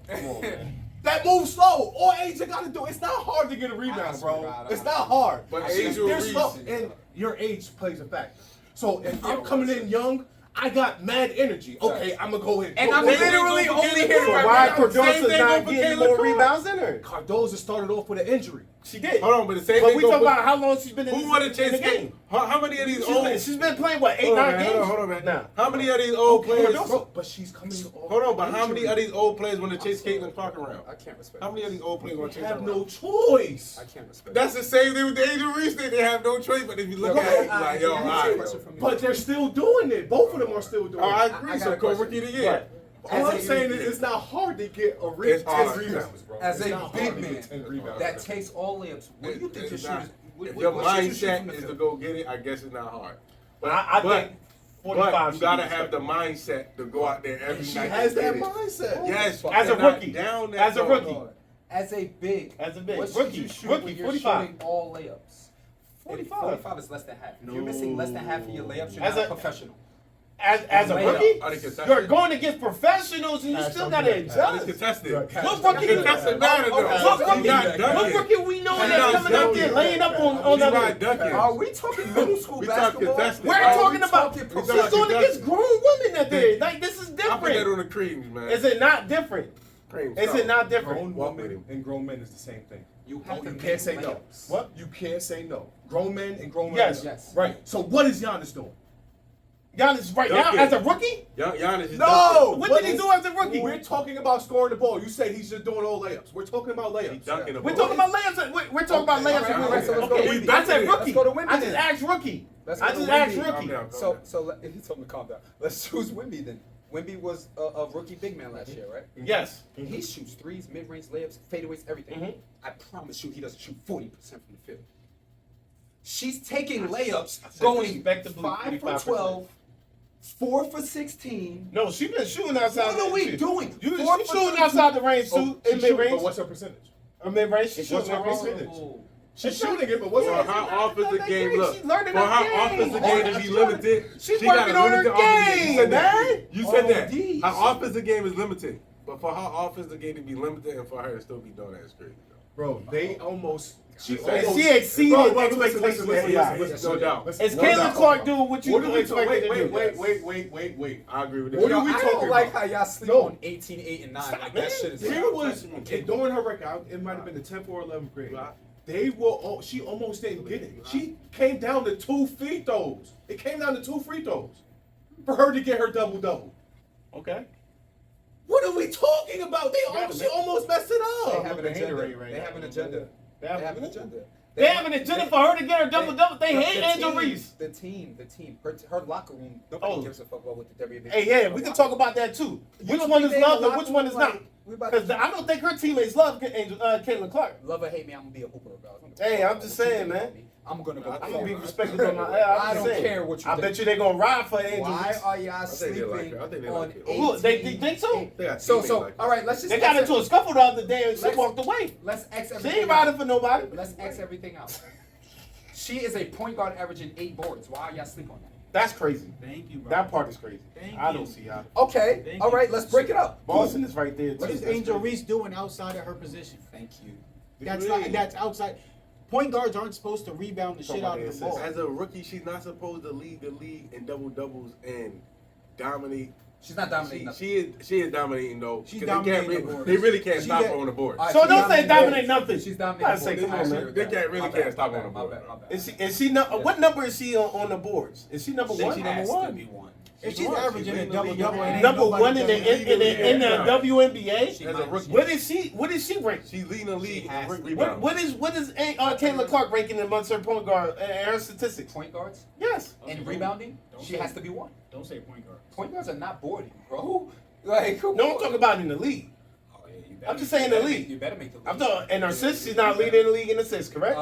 That moves slow. All Asia got to do. It's not hard to get a rebound, bro. It's not hard. But They're Asia slow, Reese- and your age plays a factor. So if I'm coming in young, I got mad energy. Okay, I'm gonna go in. And I'm Go- literally only here So right why now. Cardosa's thing not over getting Kayla more Clark. rebounds than her? Cardoza started off with an injury. She did. Hold on, but the same But thing we go talk for- about how long she's been in, who won the in chase the game? game. How many of these old? She's been playing, what, 8, Hold on, 9 man, games? hold on, man. Now. How many of these old players? Bro, but she's coming off. Hold on, but how many injury. of these old players want to chase Caitlin Clark around? I can't respect How many of these old players want to You chase her have around? no choice. I can't respect That's the same thing with the Angel Reese thing. They have no choice, but if you look Okay, at it, like, yo, all right. But they're still doing it. Both of them are still doing Oh, I it. agree. I got So a co-rookie of the year. Right. All I'm As a- saying is it's not hard to get a It's 10 hard. rebounds, bro. As It's a not hard big to man get 10 rebounds. that takes all layups, what do you think your It's not. shooters? If your what should you shoot from mindset the is to field? go get it, I guess it's not hard. But I but- think 45 But you should gotta be have the mindset to go out there every She night. has and that get it. mindset. Yes, As a they're not rookie. Down that As a far. rookie. As a big, As a big. what should Rookie. you shoot Rookie, when you're 45. shooting all layups? 45. 45 is less than half. If you're missing less than half of your layups, you're As not a- a professional. As a Layup. rookie, Are they contested? you're going against professionals and you Pass still on got that. to It's adjust. contested. What rookie? Contested matter though. What rookie? You're not dunking. What rookie we know You're that's not coming out there dunking. laying up on You're the not dunking. Are we talking middle school We talk basketball? contested. We're Are we talking about talking she's professional? going against grown women out there. Like this is I put that different. on the creams, man. Is it not different? Creams. Is it not different? Grown Walk with women him. and grown men is the same thing. You have to You make can't say no. layups. What? You can't say no. Grown men and grown women. Yes. Yes. Right. So what is Giannis doing? Giannis right now Dunking. as a rookie? Giannis is No! What did he do as a rookie? We're talking about scoring the ball. You said he's just doing all layups. We're talking about dunking. layups. He's dunking the We're ball. talking about layups. We're talking about layups. all right, so let's go Okay, to I said Wemby. rookie. Let's go to Wemby I just then. asked rookie. Let's I go to just asked Wemby. rookie. Calm down. He told me to calm down. Let's choose Wemby then. Wemby was a rookie big man last year, right? Yes. He shoots threes, mid-range layups, fadeaways, everything. Mhm. I promise you, he doesn't shoot 40% from the field. She's taking layups, said going respectably 5 for 45%. 12, 4 for 16. No, she been shooting outside. What are we shit. doing? You 4 she for shooting 32. outside the range too, in mid But range. what's her percentage? Or mid range. She What's shooting her mid range. percentage? Oh. She's shooting it, but what's For her how offensive game look. She's learning For her how game. offensive game to be limited. She's she got working a on her limited offensive game, You said that. man. You said Oh, that. geez. Her offensive game is limited. But for her offensive game to be limited and for her to still be doing that is crazy. Bro, they almost. She And almost. she exceeded Bro, listen, expectations. No doubt. Is No Caitlin doubt. Clark doing what you What are we expect talking? her to do? Wait. I agree with that. What are Yo, we I talking don't like about? how y'all sleep No. on 18, 8, and 9. Stop, Like man. that shit is There was Touching during her record, it might have been the 10th or 11th grade. They were all, she almost didn't get it. She came down to 2 free throws. It came down to 2 free throws for her to get her double. Okay. What are we talking about? She almost messed it They up. have an the hater agenda. rate right They now. have an agenda. They have an agenda. They have an agenda for her to get her double. They hate Angel Reese. The team. Her locker room. Nobody Oh. gives a fuck about what the WNBA. Hey, yeah, we can talk about that too. Which one is love and which one is not? Because I don't think her teammates love Caitlin Clark. Love or hate me, I'm gonna be a hooper about it. Hey, I'm just saying, man. I'm gonna go. I'm gonna be respectful of my. I I'm don't just saying. care what you I think. bet you they gonna ride for Angel Why Reese. are y'all think they like sleeping her. I think they on like her. 18? Who, they think so? They got So, teammates like all right, let's just. They got into a scuffle the other day and she Let's- walked away. Let's X She everything. ain't riding out. for nobody. Let's X everything out. She is a point guard averaging 8 boards. Why are y'all sleep on that? That's crazy. Thank you, bro. That part is crazy. Thank I you. don't see how. Okay, Thank all you. right, let's break it up. Boston is right there too. What is That's Angel crazy. Reese doing outside of her position? Thank you. That's outside. Point guards aren't supposed to rebound the shit out of the ball. As a rookie, she's not supposed to lead the league in double doubles and dominate. She's not dominating nothing. She is dominating though. She's 'Cause dominating they, the can't, board. they really can't She stop get- her on the board. All right, So she's don't say dominating dominate boards. nothing. She's I dominating say, boards. come I on, agree man. with They that. can't really My can't bad, stop my on the bad, board. my bad, my bad. What number is she on the boards? Is she number She one? has to be one. If she's averaging a double-double, it ain't Number nobody one in the WNBA. She What rebounding. is she? What is she rank? She's leading the league. She has in to. rebounds. What is Caitlin Clark ranking amongst her point guard and her statistics? Point guards Yes. and rebounding, Don't she say- has to be one. Don't say point guard. Point guards are not boarding, bro. Like, come No, on. I'm talking about in the league. Oh, yeah, you better I'm just make- saying you the better league. make- You better make the league. I'm talking, and her assists, she's not leading the league in assists, correct?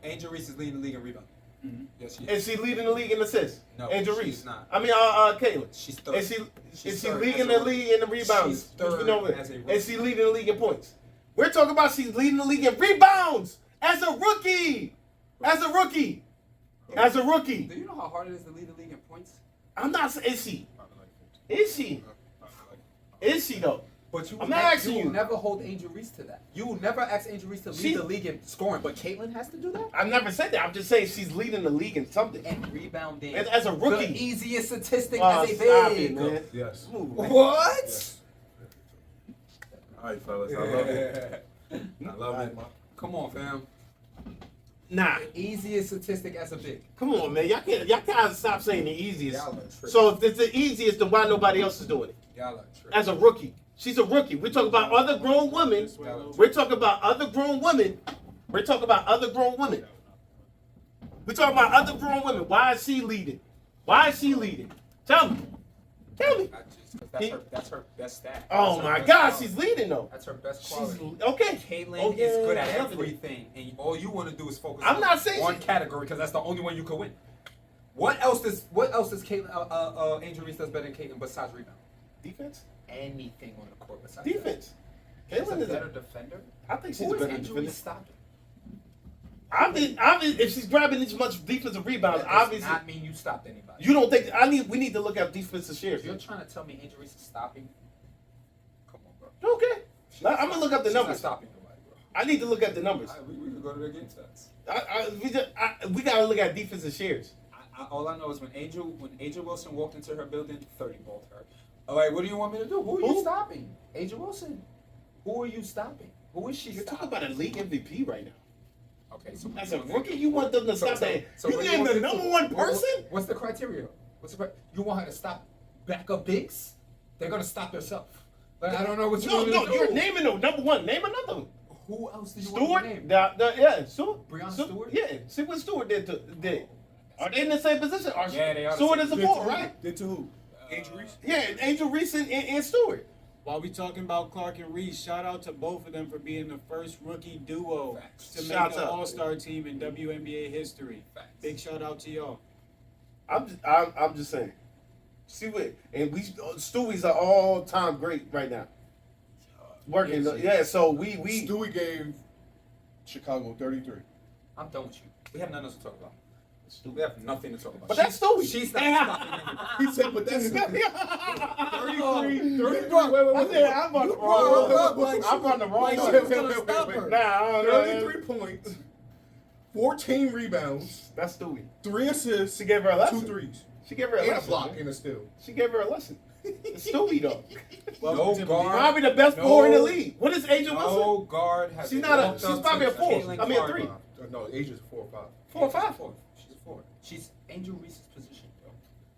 Angel Reese is leading the league in rebound. Mhm. Yes, she Is is. she leading the league in assists? No, Angel she's Reese. not. I mean, Caitlin. She's third. Is she She's third third leading as the a- league in the rebounds? She's third We know as a it. rookie. Is she leading the league in points? We're talking about she's leading the league in rebounds as a rookie. As a rookie. As a rookie. Do you know how hard it is to lead the league in points? I'm not saying, is she? Is she? Is she though? But you, I'm not asking you you. will never hold Angel Reese to that. You will never ask Angel Reese to lead She- the league in scoring, but Caitlin has to do that. I never said that. I'm just saying she's leading the league in something. And rebounding. As a rookie. The easiest statistic Oh, as a stop big. it, man. Yes. Move, man. What? All right, fellas. I love it. I love it. Come on, fam. Nah. Easiest statistic as a big. Come on, man. Y'all can't stop saying the easiest. Y'all are tripping. So if it's the easiest, then why nobody else is doing it? Y'all are tripping. As a rookie. She's a rookie. We're talking about other grown women. We're talking about other grown women. We're talking about other grown women. We're talking about other grown women. Why is she leading? Why is she leading? Tell me. Tell me. That's her best stat. Oh That's her my best God, quality. she's leading though. That's her best She's quality. okay. Caitlin Oh, yeah, is good at I love it. everything, and all you want to do is focus I'm on not saying one she- category because that's the only one you can win. What else does Caitlin Angel Reese does better than Caitlin besides rebound? Defense. Anything on the court besides Defense. That. Caitlin She's is a better a, defender. I think she's Who a is better Angel defender. Reese stopping? If she's grabbing this much defensive rebounds, That does obviously not mean you stopped anybody. you don't think we need to look at defensive shares. If you're trying to tell me Angel Reese is stopping, come on, bro. Okay. I'm gonna look up the She's not numbers. stopping nobody, bro. I need to look at the numbers. All right, we can go to the game stats. We gotta look at defensive shares. All I know is when Angel Wilson walked into her building, 30 balled her. All right, what do you want me to do? Who are you Who? stopping? Angel Wilson. Who are you stopping? Who is she You're stopping? talking about a league MVP right now. Okay, so As a rookie, you want them to stop that. You what do named want the me to number do? one person? What's the criteria? You want her to stop backup bigs? They're gonna stop herself. Like, I don't know what you No, want me no, to do. you're naming the number one. Name another one. Who else do you Stewart? want me to name? Yeah, Stewart. Breonna Stu- Stewart? Yeah, see what Stewart did. Are they in the same position? Yeah, they are the Stewart same is a Did four, to right? who? Did to who? Angel Reese? Yeah, Angel Reese and Stewart. While we talking about Clark and Reese, shout out to both of them for being the first rookie duo Facts. to make Shouts the out. All-Star team in WNBA history. Facts. Big shout out to y'all. I'm just saying. See what and Stewie's an all-time great right now. Working, yeah. So we Stewie gave Chicago 33. I'm done with you. We have nothing else to talk about. We have nothing to talk about. But that's Stewie. She's not stopping anybody. He said, but that's 33. 33. I said I'm on the wrong up one. like I'm on the wrong like one. she was gonna stop her. Nah, 33 points, 14 rebounds, That's Stewie. 3 assists, She gave her a 2 lesson. threes, She gave her a and a lesson. block man. and a steal. She gave her a lesson. It's Stewie though. No guard. Probably the best four in the league. What is Angel Wilson? No guard has She's not a- walked she's up probably to a four. Caitlin I mean, a Clark. three. No, Asia's 4 or 5. 4 or 5. She's a four. She's Angel Reese's position, bro.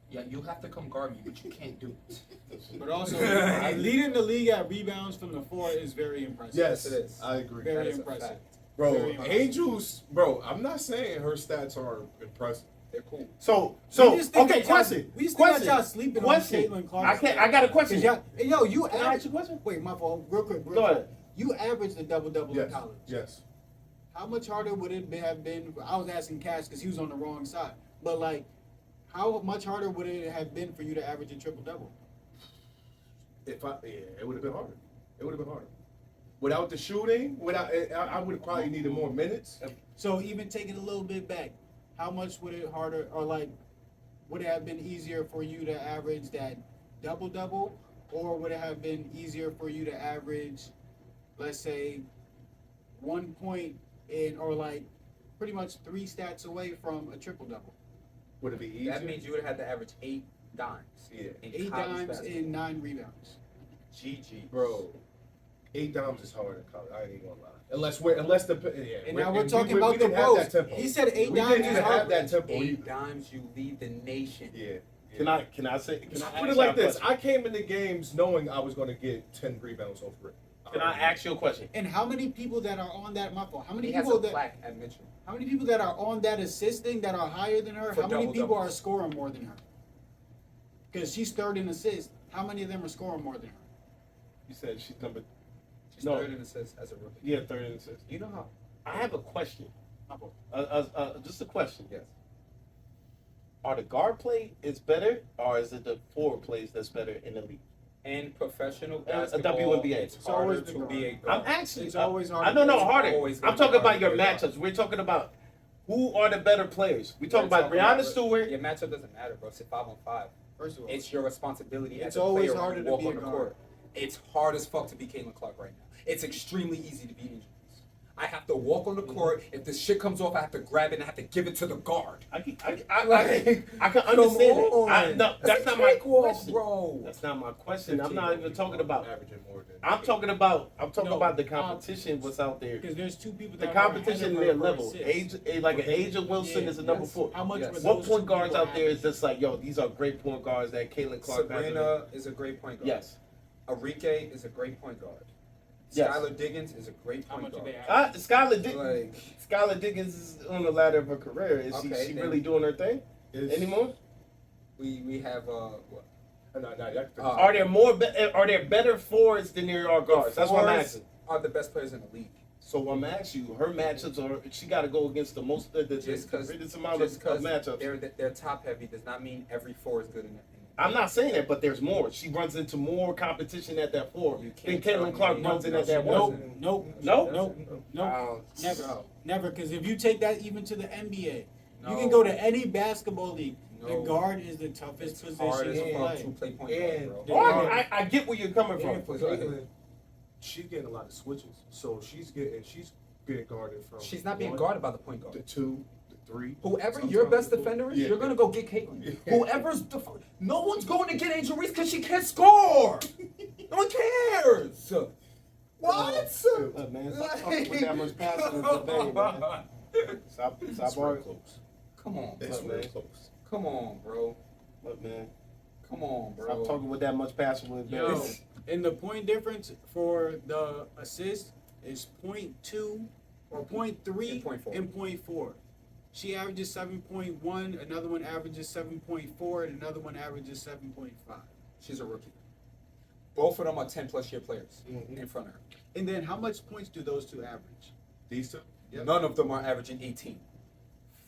Yeah, you have to come guard me, but you can't do it. But also, leading the league at rebounds from the floor is very impressive. Yes, it is. I agree. Very That is a impressive. fact. Bro, Very impressive. Angels, bro, I'm not saying her stats are impressive. They're cool. So We just think okay, that y'all- question. We just think that Question. y'all sleeping Question. on Caitlin Clark. I got a question. Hey, yo, you Can I average. ask you a question? Wait, my fault. Real quick. Go ahead. You averaged a double-double in Yes, college. yes. How much harder would it have been? I was asking Cash because he was on the wrong side. But like, how much harder would it have been for you to average a triple-double? It would have been harder. It would have been harder. Without the shooting, I would have probably needed more minutes. So even taking a little bit back, how much would it harder, or like, would it have been easier for you to average that double-double, or would it have been easier for you to average, let's say, 1 point in, or like, pretty much 3 stats away from a triple-double? Would it be easier? That means you would have had to average 8 dimes. Yeah. In 8 college dimes basketball. and 9 rebounds. GG. Bro, 8 dimes is hard in college. I ain't even gonna lie. Unless the And now we're talking we about the didn't have pros. that tempo. He said 8 We dimes didn't is even hard. have that tempo. 8 dimes, you lead the nation. Yeah. Can I say? Can I Put ask it you like a this: question? I came into games knowing I was going to get 10 rebounds off rip. Can I ask you a question? And how many people that are on that? My fault. How many He has people a that? plaque at Mitchell. How many people that are on that assisting that are higher than her? For How many double people doubles. are scoring more than her? Because she's third in assists. How many of them are scoring more than her? You said she's number. She's No. third in assists as a rookie. Yeah, third and assist. You know how? I have a question. My fault. Just a question. Yes. Are the guard play is better, or is it the forward plays that's better in the league? In professional A basketball, WNBA. it's It's harder always to the be a guard. guard. I'm asking. It's always hard I don't know It's harder. always I'm gonna talking be about harder your to be a guard. matchups. We're talking about who are the better players. We talking We're about Breonna about- Stewart. Your matchup doesn't matter, bro. It's 5-on-5. First of all, It's your responsibility It's as a always player harder when to you walk be a on the guard. court. It's hard as fuck to be Caitlin Clark right now. It's extremely easy to be Angel Reese. I have to walk on the court. If the shit comes off, I have to grab it and I have to give it to the guard. I can Come understand it. on. No, that's a not my cakewalk, question. bro. That's not my question. I'm not even talking about. averaging more than. I'm talking about No, the competition. What's out there? because there's two people The that are competition ahead their of her for level. assists. Like an Angel Wilson Yeah, is a number yes. 4. How much Yes. were What those point two guards people out there is average? just like, yo, these are great point guards that Caitlin Clark has. Sabrina is a great point guard. Yes. Enrique is a great point guard. Yes. Skylar Diggins is a great How point much do guard. they average? Skylar Diggins is on the ladder of her career. Is Okay, she then- really doing her thing anymore? We have what? Are there better forwards than there are guards? That's what I'm Forwards asking. Are the best players in the league. So I'm asking you, her matchups are she got to go against the most the Just because greatest amount of matchups. they're top heavy does not mean every four is good in it. I'm not saying that, but there's more. She runs into more competition at that 4 You than can't tell Caitlin Clark me. runs in No, at that she 1. doesn't. Nope. No? Nope. Never. No. Never. Because if you take that even to the NBA, No. you can go to any basketball league. No. The guard is the toughest It's hard position as to fuck play. to play point And- guard, The bro. Or guard- I get where you're coming from. And for Caitlin, she's getting a lot of switches, so she's being guarded from. She's not being one, guarded by the point The guard. 2, the 3. Whoever sometimes your best the 4. defender is, Yeah. you're gonna go get Caitlin. Yeah. Whoever's no one's going to get Angel Reese because she can't score. No one cares. What? Look, man, stop talking with that much passion in the day, man. Stop It's real arguing. close. Come on, It's bro. real close. Come on, bro. Look, man. Come on, bro. Stop talking with that much passion with Yo, Ben. and the point difference for the assist is 0.2 or 0.3 And 0.4. and 0.4. She averages 7.1, another one averages 7.4, and another one averages 7.5. She's a rookie. Both of them are 10+ year players Mhm. in front of her. And then how much points do those two average? These 2? Yep. None of them are averaging 18.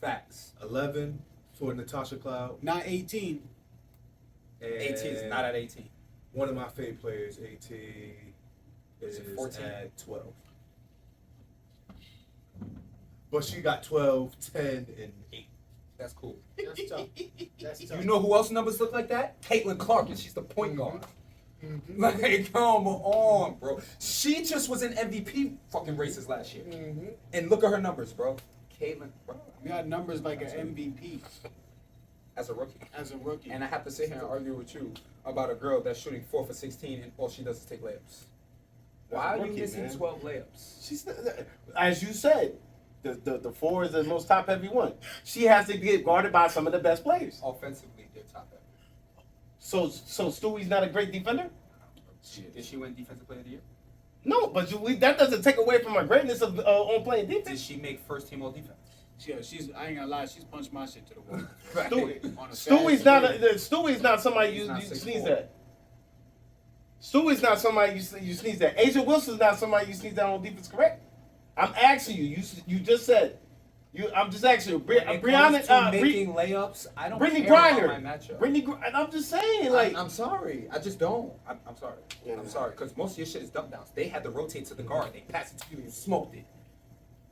Facts. 11 for Natasha Cloud. Not 18. And 18 is not at 18. One of my favorite players, AT, is it 14? at 12. But she got 12, 10, and 8. That's cool. That's tough. That's tough. You know who else numbers look like that? Caitlin Clark, and she's the point guard. Like, come on, bro. She just was in MVP fucking races last year. And look at her numbers, bro. Caitlin, bro. You got numbers like an MVP As a rookie. as a rookie. And I have to sit here and argue with you about a girl that's shooting 4 for 16 and all she does is take layups. Why are you rookie, missing man. 12 layups? She's as you said, the 4 is the most top heavy one. She has to get guarded by some of the best players. Offensively, they're top heavy. So Stewie's not a great defender? Did she win Defensive Player of the Year? No, but that doesn't take away from her greatness of on playing Did defense. she make first team all defense? She's I ain't gonna lie, she's punched my shit to the wall. Stewie's not somebody He's you not sneeze 6'4". at. Stewie's not somebody you sneeze at. Asia Wilson's not somebody you sneeze at on defense, correct? I'm asking you. You just said. I'm just asking you. When it comes to making layups, I don't Brittany care about Griner. my matchup. I'm just saying, like. I'm sorry. I just don't. I'm sorry. Yeah. I'm sorry. Because most of your shit is dump downs. They had to rotate to the guard. They passed it to you. You smoked it.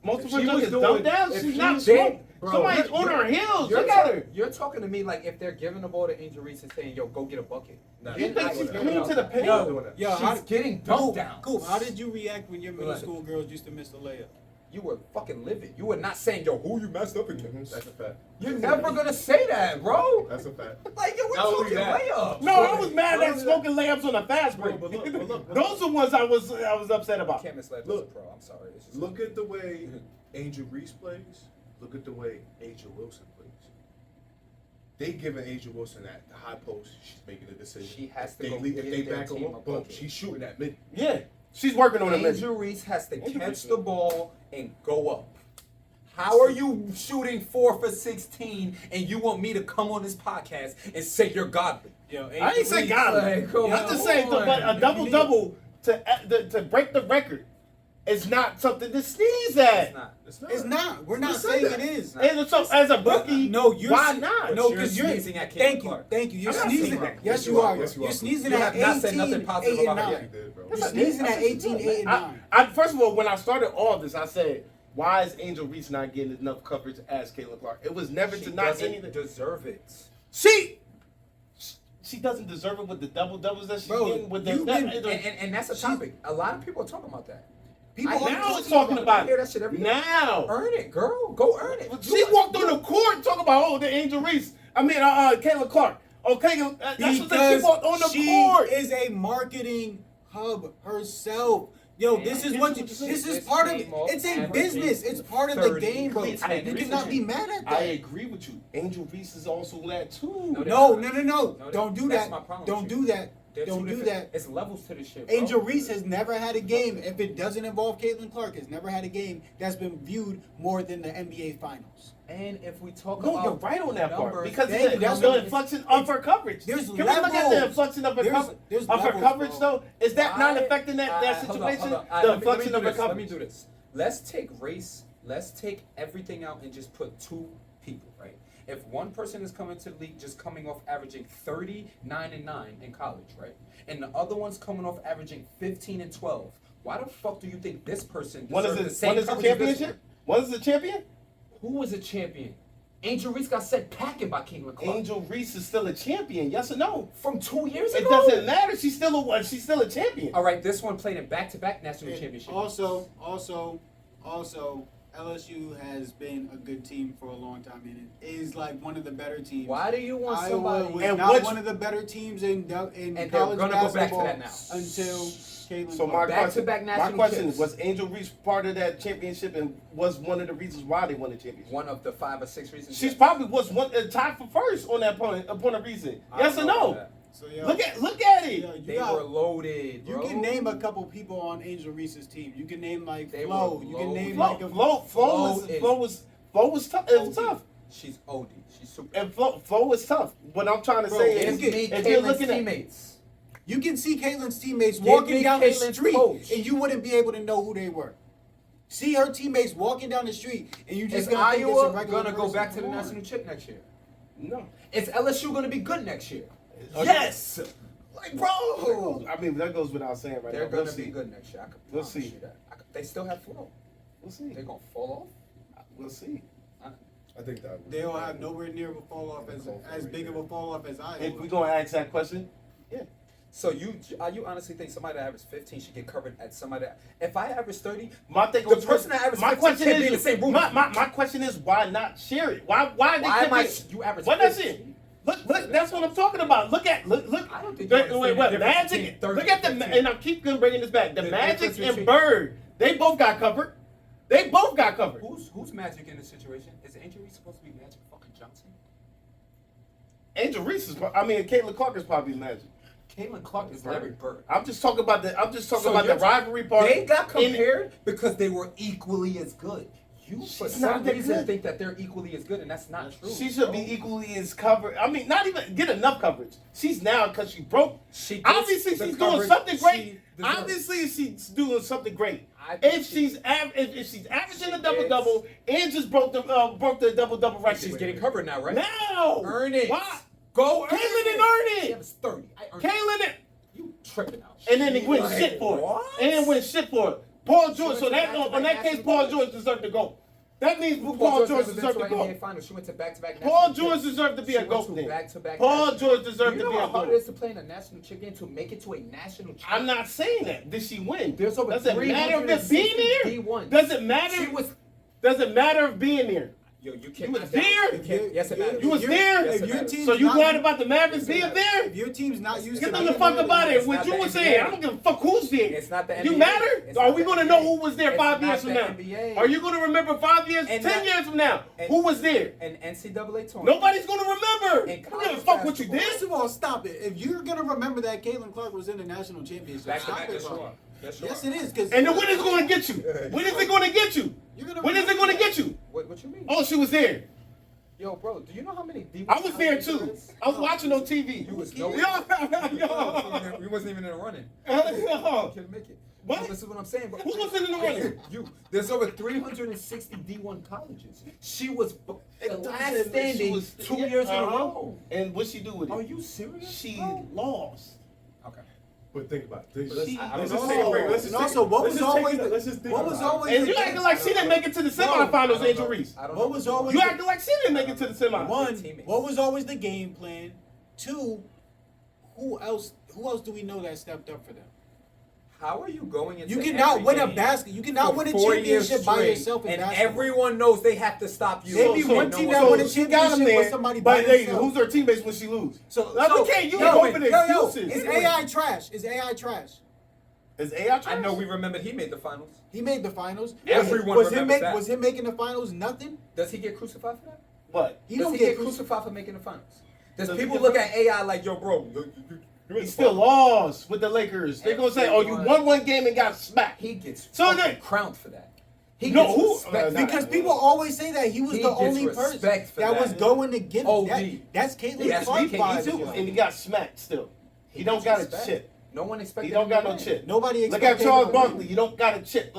Most of If her she junk was is doing- dumped down. if She's she not did- smoked. bro, Somebody's you're- on her heels. You're, Look at her. you're talking to me like if they're giving the ball to Angel Reese and saying, yo, go get a bucket. Nah, You think she's clean to the paint? Yo, She's getting dunked down. Cool. How did you react when your middle Right. school girls used to miss the layup? You were fucking livid. You were not saying, yo, who you messed up against. That's a fact. You're never gonna say that, bro. That's a fact. Like, yo, we're Not only talking that. layups. No, I was mad at smoking layups on a fast break. But look. Those are the ones I was upset You about. can't miss layups as a Look. pro. I'm sorry. It's just Look at the way Angel Reese plays. Look at the way Angel Wilson plays. They giving Angel Wilson at the high post. She's making a decision. She has to They go leave, give if they their back her team a up, boom, bucket. she's shooting that mid. Yeah, she's working on it. Angel Reese has to Angel catch Reese. the ball and go up. How are you shooting 4 for 16 and you want me to come on this podcast and say you're godly? Yo, I ain't say godly. Like, come I'm just saying, but a double to break the record is not something to sneeze at. It's not. It's not. We're not Who said saying that? it is. And so, as a rookie, No, you're why not? No, You're because you're sneezing at Caitlin Thank you, Clark. thank you. You're I'm not sneezing. sneezing. Yes, Yes, you you are. are. Yes, you You're are. sneezing You at have not 18, said nothing positive 8 and about her. 9. Did, bro. You're sneezing at 18, 8 and 9. First of all, when I started all this, I said, why is Angel Reese not getting enough coverage as Caitlin Clark? It was never She to not doesn't anything. deserve it. She doesn't deserve it with the doubles that she's Bro, getting with the. you've been- And that's a topic. A lot of people are talking about that. People I now are it's talking I about hear it. that shit every day. Now. Earn it, girl. Go earn it. She walked on the court talking about, the Angel Reese. Caitlin Clark. Okay, that's what she walked on the she court. is a marketing hub herself. Yo, this is what this is part of it. It's a business. It's part of the 30 game. points. You cannot be mad at I that. agree with you. Angel Reese is also that too. No. No, Don't do that's that. my problem Don't with do you. that. They're Don't two do different- that. It's levels to this shit, bro. Angel Reese has never had a game, if it doesn't involve Caitlin Clark, has never had a game that's been viewed more than the NBA Finals. And if we talk No, about you're right on that part numbers, because Thank you. that's That's the what- inflection of her coverage. There's Can we look at the levels. inflection of her There's of her levels, coverage bro. though? Is that not I- affecting that hold on, situation? hold on. The Let me inflection do of her this. Let me coverage. do this. Let's take race. Let's take everything out and just put 2 people, right? If one person is coming to the league just coming off averaging 39 and 9 in college, right? And the other one's coming off averaging 15 and 12. Why the fuck do you think this person One is deserves the the same one is the coverage as this championship. One is the champion. one? Who was a champion? Angel Reese got sent packing by Caitlin Clark. Angel Reese is still a champion. Yes or no? From 2 years It ago. doesn't matter. She's still a champion. All right, this one played in back-to-back national championships. Also, LSU has been a good team for a long time, and it is like one of the better teams. Why do you want Iowa somebody? was And not which- one of the better teams in And they're college gonna go back to basketball that now. until Caitlin So Clark. Back-to-back my national question chips. is: was Angel Reese part of that championship, and was one of the reasons why they won the championship? One of the 5 or 6 reasons. She's probably was one tied for first on that point upon a reason. I Yes or don't know no? about that. So, yo, Look at it. yo, you They got- were loaded. You bro. can name a couple people on Angel Reese's team. You can name like They Flo. were You can name low. like a Flo was tough. It was tough. She's OD. She's super. And Flo was tough. What I'm trying to Bro, say Give is, me if you're Caitlin's looking at teammates. You can see Caitlin's teammates Give walking me down the Caitlin's street, coach. and you wouldn't be able to know who they were. See her teammates walking down the street, and you just Is gonna think it's a Iowa regular gonna go person. back to the Come on. national chip next year? no. Is LSU gonna be good next year? Okay. Yes. Like, bro. I mean, that goes without saying right They're now. We'll gonna be see. good next year. I can We'll promise see. you that. They still have flow. We'll see. They're gonna fall We'll see. I think that They don't have nowhere near a fall off as big of a fall off as Iowa. If we're gonna ask that question, yeah. So you honestly think somebody that averages 15 should get covered at somebody that, if I average 30, My thing The was person that averages my 15 question can't be in is the same room my, as my, my question is why not share it? Why they why can't am be- you average What that's 15? it? Look, that's what I'm talking about. Look. I don't think you Wait, understand wait, the difference Magic. between 30 Look at the and 15. and I keep bringing this back. The The Magic difference and between- Bird, they both got covered. They both got covered. Who's Magic in this situation? Is Angel Reese supposed to be Magic fucking Johnson? Angel Reese is. I mean, Caitlin Clark is probably Magic. Caitlin Clark is Larry Bird. I'm just talking about the. I'm just talking So about the you're- rivalry part. They got in- compared because they were equally as good. You, for She's some not that reason, good. think that they're equally as good, and that's not true. She should be equally as covered. I mean, not even get enough coverage. She's now because she broke. She gets Obviously, the she's doing coverage something she great. deserves. Obviously, she's doing something great. I think If she- if she's averaging She a double double and just broke the double double record. She's getting covered now, right? now. Earn it. Why? Go earn Caitlin it. didn't earn She it. averages 30. I earned Caitlin it. You tripping out. And then he went Like, shit for it. what? And then went shit for it. Paul She George. went So to that back-to-back on that case, national Paul titles. George deserved to go. That means Paul George never been deserved to to an go. NBA Finals. She went to back-to-back Paul national George champs. deserved to be She a went GOAT to then. back-to-back Paul national George champs. deserved You to know be a how hard GOAT. it is to play in a national chip game to make it to a national champ? I'm not saying that. Did she win? There's over Does it matter of it being 360 there? D1s. Does it matter? She was. Does it matter of being there? Yo, you You can't. was there? Yes, it matters. You was If there? Yes, it your matters. team's So you not- glad about the Mavericks Yes, it being matters. there? If your team's not used Get to them being the fuck there, about then it. It's What not you the was saying, NBA. I don't give a fuck who's there. It's not the You NBA. matter? It's Are not we the going to know NBA. who was there It's 5 not years from the now? NBA. Are you going to remember 5 years, And 10 that- years from now? and- Who was there? An NCAA tournament. Nobody's going to remember. In I don't give a college fuck what you basketball. did. First of all, stop it. If you're gonna remember that Caitlin Clark was in the national championship, That's stop it, yes, you bro. are. Yes, you Yes, are. it is. Because And then when is it going to get you? When is it going to get you? You're gonna When is it going to get you? What you mean? Oh, she was there. Yo, bro, do you know how many D1 I was there colleges there too. is? I was watching on TV. You was Yo, nowhere. We wasn't even in the running. yo. Couldn't make it. What? No, this is what I'm saying, bro. Who wasn't in the running? You. There's over 360 D1 colleges. She was the It last doesn't- she standing was- 2 yeah, years in a uh-huh. row. And what she do with it? Are you serious? She bro? lost. Okay. But think about it. She- Let's and just take a break. Let's just and take also, it. what Let's was just take always it. the- Let's just think what was about it. always And you acting like she didn't make it to the semifinals, Angel Reese. I don't What know. was always You the- acting like she didn't make it to the semifinals. One, teammates. what was always the game plan? Two, who else do we know that stepped up for them? How are you going into You cannot every win a game basket. You cannot for win a 4 years championship by straight, yourself in and basketball. everyone knows they have to stop you. Maybe So- one so- team so that won a she got him championship was there, somebody by but hey, themselves. who's her teammates when she lose? So, Like, so we can't use yo, open yo, excuses. is AI trash? Is AI trash? Is AI trash? I know we remembered he made the finals. He made the finals. Everyone was him remembers that. Was him making the finals nothing? Does he get crucified for that? What? He Does don't he get get crucified. crucified for making the finals? Does Does he people get look at AI like, yo, bro, He still lost with the Lakers. They're gonna say, "Oh, you won one game and got smacked." He gets So fucking then- crowned for that. He No, gets who- respect. nah, Because people always say that he was He the gets only person respect for that that. was going to give OD. that. That's Caitlin Yes, Clark he can- vibes, he too. yo. And he got smacked still. He don't gets got a respect. chip. No one expected He don't him got to no win. chip. Nobody Look at expected Charles him to win. Barkley. You don't got a chip.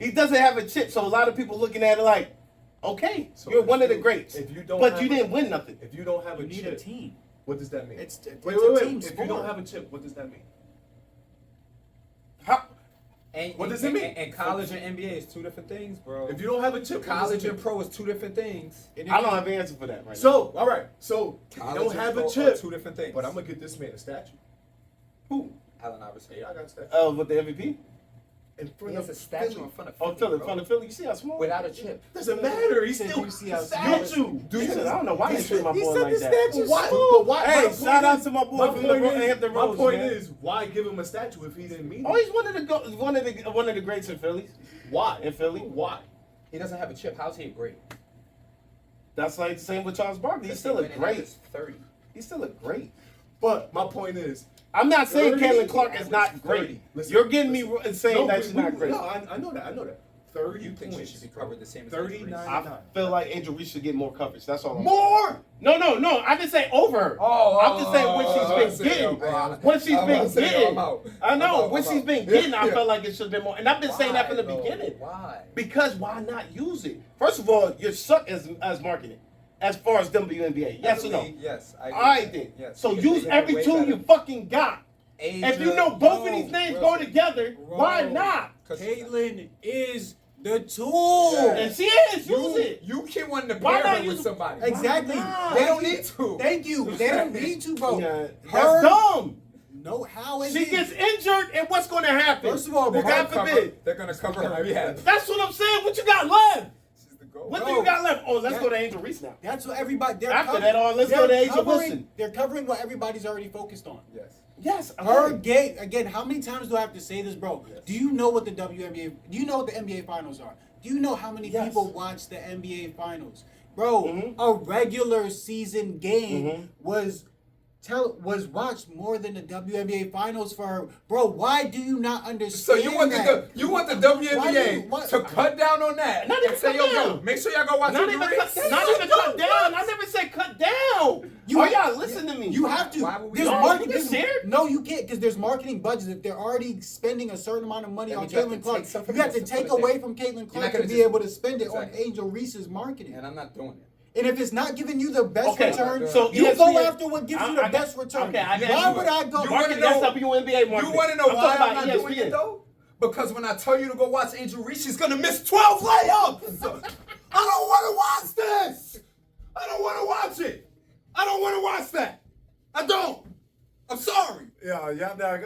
He doesn't have a chip, so a lot of people looking at it like, okay, So you're if one of the you- greats, if you don't but have you a- didn't win nothing. If you don't have You a need a chip, team. what does that mean? It's a Wait. team If you sport. don't have a chip, what does that mean? How? And, What and- does it and- mean? And college and NBA is two different things, bro. If you don't have a chip, what does College it and mean? pro is two different things. I don't have an answer for that right now. So, all right. So, if you College don't and have pro a are chip, two different things. but I'm gonna get this man a statue. Who? Allen Iverson. Hey, I got a statue. With the MVP? In He front has of a statue Philly. in front of Oh, Philly, Philly, bro. front of Philly. You see how small? Without a chip. Doesn't matter. He's Said, still you see how a small- statue. He said, I don't know why you treat my He boy said like the that. statue's but why? Hey, my point shout out is- to my boy my from point the is- Hampton My Roads, point man. is, why give him a statue if he didn't mean Oh, it? he's one of the greats in Philly. Why? In Philly. Why? He doesn't have a chip. How's he a great? That's like the same with Charles Barkley. He's Because still he a went in great. at 30. He's still a great. But my point is, I'm not saying 30, Caitlin Clark is not 30. great. Listen, You're getting me listen. saying that she's not great. No, I know that. 30 You think she points. should be covered the same as 39. I feel like Angel Reese should get more coverage. That's all. More? No. I didn't say over her. I'm just saying what she's been getting. What she's been getting. I know what she's been getting. I felt like it should have been more. And I've been saying that from the beginning. Why? Because why not use it? First of all, you suck as marketing. As far as WNBA, yes or no? Yes. I All right then. Yes. So Because use they every way tool better. you fucking got. If you know both of these names bro. go together, why not? Caitlin is the tool. Yeah. And she is. Use it. You can't want to Why pair not her with use- somebody. Exactly. not? They don't need to. Thank you. They don't need to, bro. Yeah, Her- that's dumb. No, how is She it? gets injured, and what's going to happen? First of all, They're God gonna forbid. cover- They're gonna cover her rehab. That's what I'm saying. What you got left? She's the goal. What do Bro, you got left? Oh, let's that- go to Angel Reese now. That's what everybody. They're After covering- that, let's they're go to Angel covering- Wilson. They're covering what everybody's already focused on. Yes. Yes. Her game again. How many times do I have to say this, bro? Yes. Do you know what the WNBA? Do you know what the NBA finals are? Do you know how many Yes. people watch the NBA finals, bro? Mhm. A regular season game Mhm. was watched more than the WNBA finals for her, bro. Why do you not understand? So you want that? the Why WNBA do you- to cut down on that? Not and even say, cut yo, down. make sure y'all go watch Not the even Reese. cut, not even cut down. I never said cut down. You Are have- y'all listen to me? You have to. Why would we There's not? marketing. You get scared? No, you can't, because there's marketing budgets. If they're already spending a certain amount of money That on means you have to Caitlin Clark, take something you have to else to take put it away there. from Caitlin not Clark to gonna be just- able to spend it Exactly. on Angel Reese's marketing. And I'm not doing it. And if it's not giving you the best Okay, return, so you ESPN go after what gives you the I got- best return. okay, I got Why you. would I go? You Market, wanna that's know- WNBA market. You want to know I'm why talking I'm about not doing ESPN. it though? Because when I tell you to go watch Angel Reese, she's gonna miss 12 layups. I don't want to watch this. I don't want to watch it. I don't want to watch that. I don't. I'm sorry. Yeah, y'all not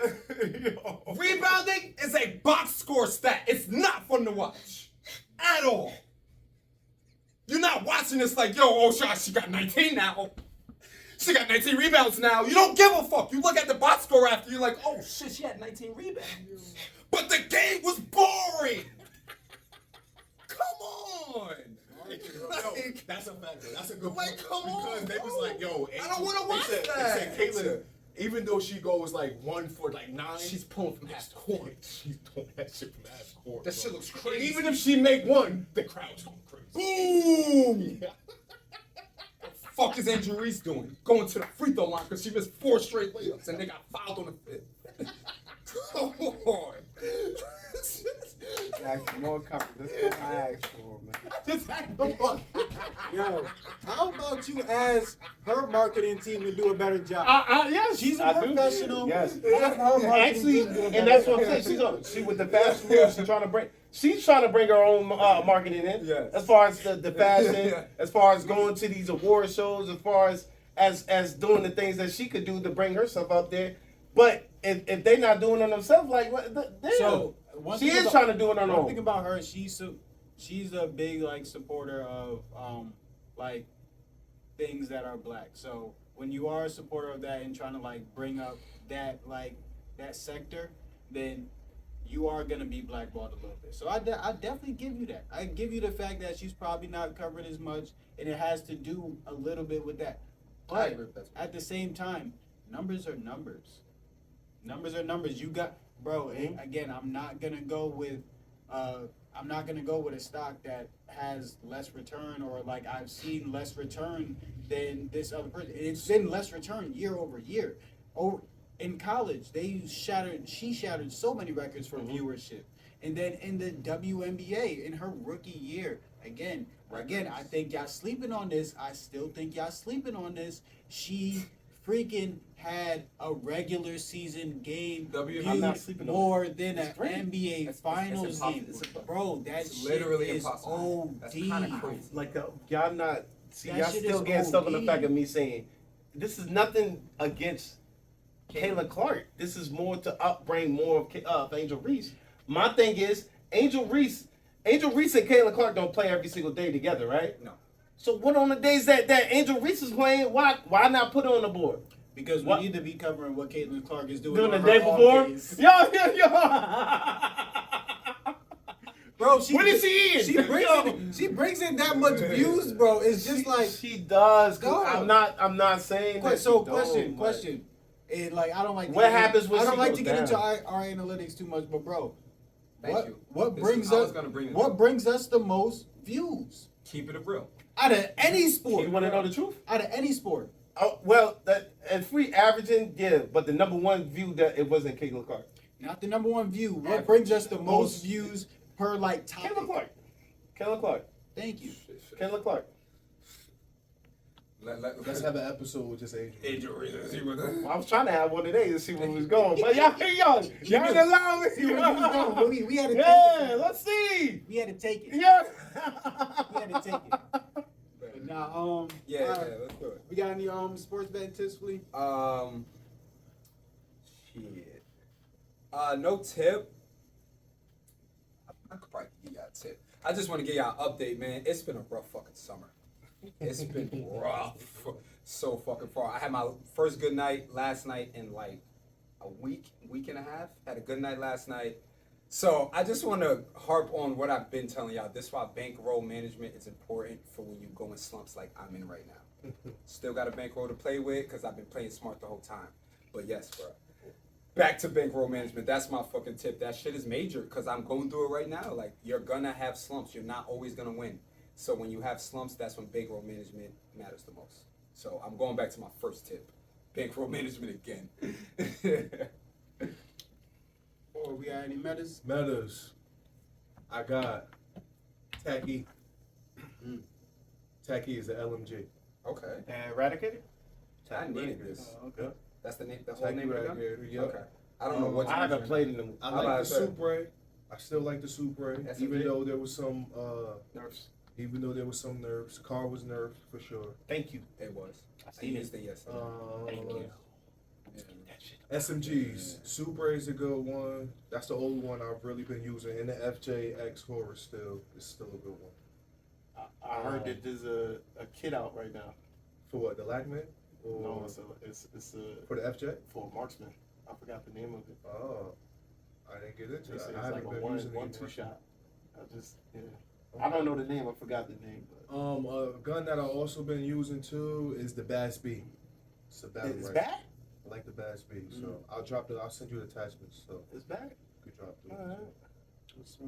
Yo. Rebounding is a box score stat. It's not fun to watch at all. You're not not watching this like, yo, oh, she got 19 now. She got 19 rebounds now. You don't give a fuck. You look at the box score after, you're like, oh, shit, she had 19 rebounds. But the game was boring. Come on. Yo, that's a fact. That's a good Like, point. come on, Because they was bro. like, yo, I don't wanna watch they that. said Caitlyn, even though she goes like 1 for like 9, She's pulling from half court. She's doing that shit from half court. That bro. shit looks crazy. Even if she make 1, the crowd's going crazy. Boom! Fuck is Angel Reese doing? Going to the free throw line because she missed 4 straight layups and they got fouled on the 5th. Come on. Ask more coverage. That's what I asked for, man. Just act the fuck. Yo, how about you ask her marketing team to do a better job? Yes, She's a I do. professional. Yes. Ask her marketing Actually, team to do a and better that's what job. I'm saying. She with the fashion world, she's trying to bring her own marketing in. Yes. As far as the fashion, Yeah. as far as going to these award shows, as far as doing the things that she could do to bring herself up there. But if they're not doing it themselves, like what? Damn. So She is trying to do it on her One own. thing about her, she's a big like supporter of like things that are black. So when you are a supporter of that and trying to like bring up that like that sector, then you are gonna be blackballed a little bit. So I definitely give you that. I give you the fact that she's probably not covered as much, and it has to do a little bit with that. I But agree with that. at the same time, numbers are numbers. Numbers are numbers. You got, bro. And again, I'm not gonna go with a stock that has less return, or like I've seen less return than this other person. It's been less return year over year. Oh, in college, she shattered so many records for viewership. And then in the WNBA, in her rookie year, again, I think y'all sleeping on this. I still think y'all sleeping on this. She freaking had a regular season game I'm not sleeping on more than an It's great. NBA It's Finals game. impossible. Bro, that It's shit literally is impossible. OD. That's kinda crazy. Like y'all not see, That y'all shit still is getting stuck on the OD. fact of me saying this is nothing against Kayla Clark. This is more to upbring more of Angel Reese. My thing is Angel Reese and Kayla Clark don't play every single day together, right? No. So what on the days that Angel Reese is playing, why not put her on the board? Because we What? need to be covering what Caitlin Clark is doing Doing the on day her off before? days. Yo. Bro, What is she in? She brings in that much views, bro. It's just like she does. Go. I'm not saying that. so. she don't, but- Question. And like I don't like. to What get- happens when I don't she like goes to get into down? our analytics too much, but bro, Thank you. what This brings is- I was us gonna bring it what up. brings us the most views Keep it real. out of any sport? You want to know the truth? Out of any sport. Oh, well, that and free averaging, yeah, but the number one view that it wasn't Caitlin Clark. Not the number one view. What brings us the most views per like topic? Caitlin Clark. Caitlin Clark. Thank you. Caitlin Clark. Let's have an episode with just Angel. Angel Reese. See what the- I was trying to have one today to see where we was going, but y'all didn't allow me. We had to take Yeah, it. let's see. We had to take it. Yeah. We had to take it. But now, Yeah, let's do it. we got any sports betting tips, please? Shit. No tip. I could probably give y'all a tip. I just want to give y'all an update, man. It's been a rough fucking summer. It's been rough so fucking far. I had my first good night last night in like a week and a half. Had a good night last night. So I just want to harp on what I've been telling y'all. This is why bankroll management is important for when you go in slumps like I'm in right now. Still got a bankroll to play with because I've been playing smart the whole time. But yes, bro. Back to bankroll management. That's my fucking tip. That shit is major because I'm going through it right now. Like, you're gonna have slumps. You're not always gonna win. So when you have slumps, that's when bankroll management matters the most. So I'm going back to my first tip. Bankroll management again. Or we got any metas? Metas. I got Tacky. Tacky is the LMG. Okay. And Eradicated? I needed this. Okay. That's the name. The whole Tacky name of the gun? Eradicator, yeah. Okay. I don't know what I haven't played in them. I I'm like about the to say. Supre. I still like the Supre, SMG? even though there was some Nerfs. even though there was some nerfs. The car was nerfed for sure. Thank you. It was. I I seen used it. it yesterday. Thank you. Yeah. SMGs. Supre is a good one. That's the old one I've really been using. And the FJX Horror still is still a good one. I heard that there's a kit out right now. For what, the Lachman? No, it's a For the FJ? for a marksman. I forgot the name of it. Oh, I didn't get into They it. say I it's haven't like a been using it one-two anymore. shot. I don't know the name. I forgot the name. But A gun that I've also been using too is the Bass B. It's a battle it's rifle. back. I like the Bass B. So I'll send you the attachments. So It's back. you can drop through. All right. So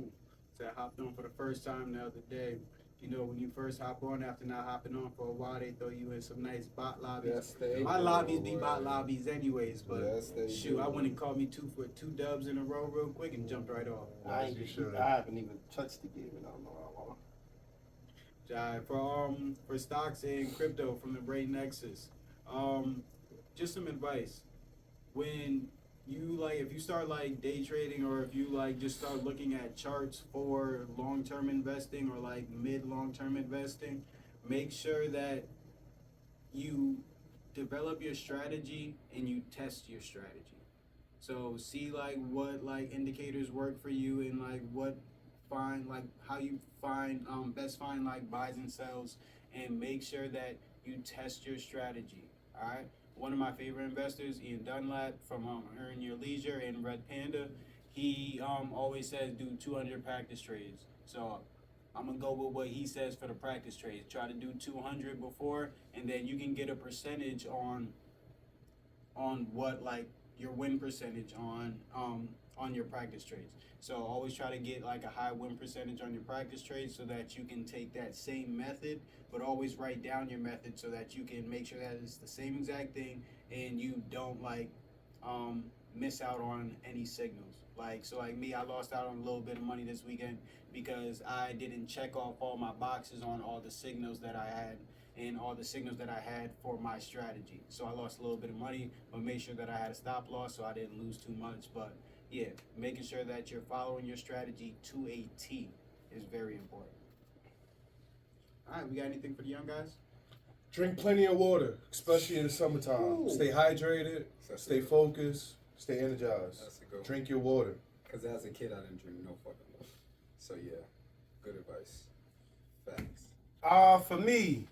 I hopped on for the first time the other day. You know, when you first hop on, after not hopping on for a while, they throw you in some nice bot lobbies. Yes, they My do, lobbies be boy. bot lobbies anyways, but Yes, they shoot, do. I went and caught me two dubs in a row real quick and jumped right off. As you should. I haven't even touched the game and I don't know how long. For stocks and crypto from the Brain Nexus, just some advice. When you if you start day trading, or if you just start looking at charts for long-term investing or mid-long-term investing, make sure that you develop your strategy and you test your strategy. So see what indicators work for you, and how you best find buys and sells, and make sure that you test your strategy. All right. One of my favorite investors, Ian Dunlap from Earn Your Leisure and Red Panda, he always says do 200 practice trades. So I'm gonna go with what he says for the practice trades. Try to do 200 before, and then you can get a percentage on what your win percentage on your practice trades. So always try to get a high win percentage on your practice trades, so that you can take that same method, but always write down your method so that you can make sure that it's the same exact thing, and you don't miss out on any signals. Me, I lost out on a little bit of money this weekend because I didn't check off all my boxes on all the signals that I had and all the signals that I had for my strategy. So I lost a little bit of money, but made sure that I had a stop loss so I didn't lose too much. But yeah, making sure that you're following your strategy to a T is very important. All right, we got anything for the young guys? Drink plenty of water, especially in the summertime. Ooh. Stay hydrated, stay focused, stay energized. That's a good one. Drink your water. Because as a kid, I didn't drink no fucking water. So yeah, good advice. Facts. For me,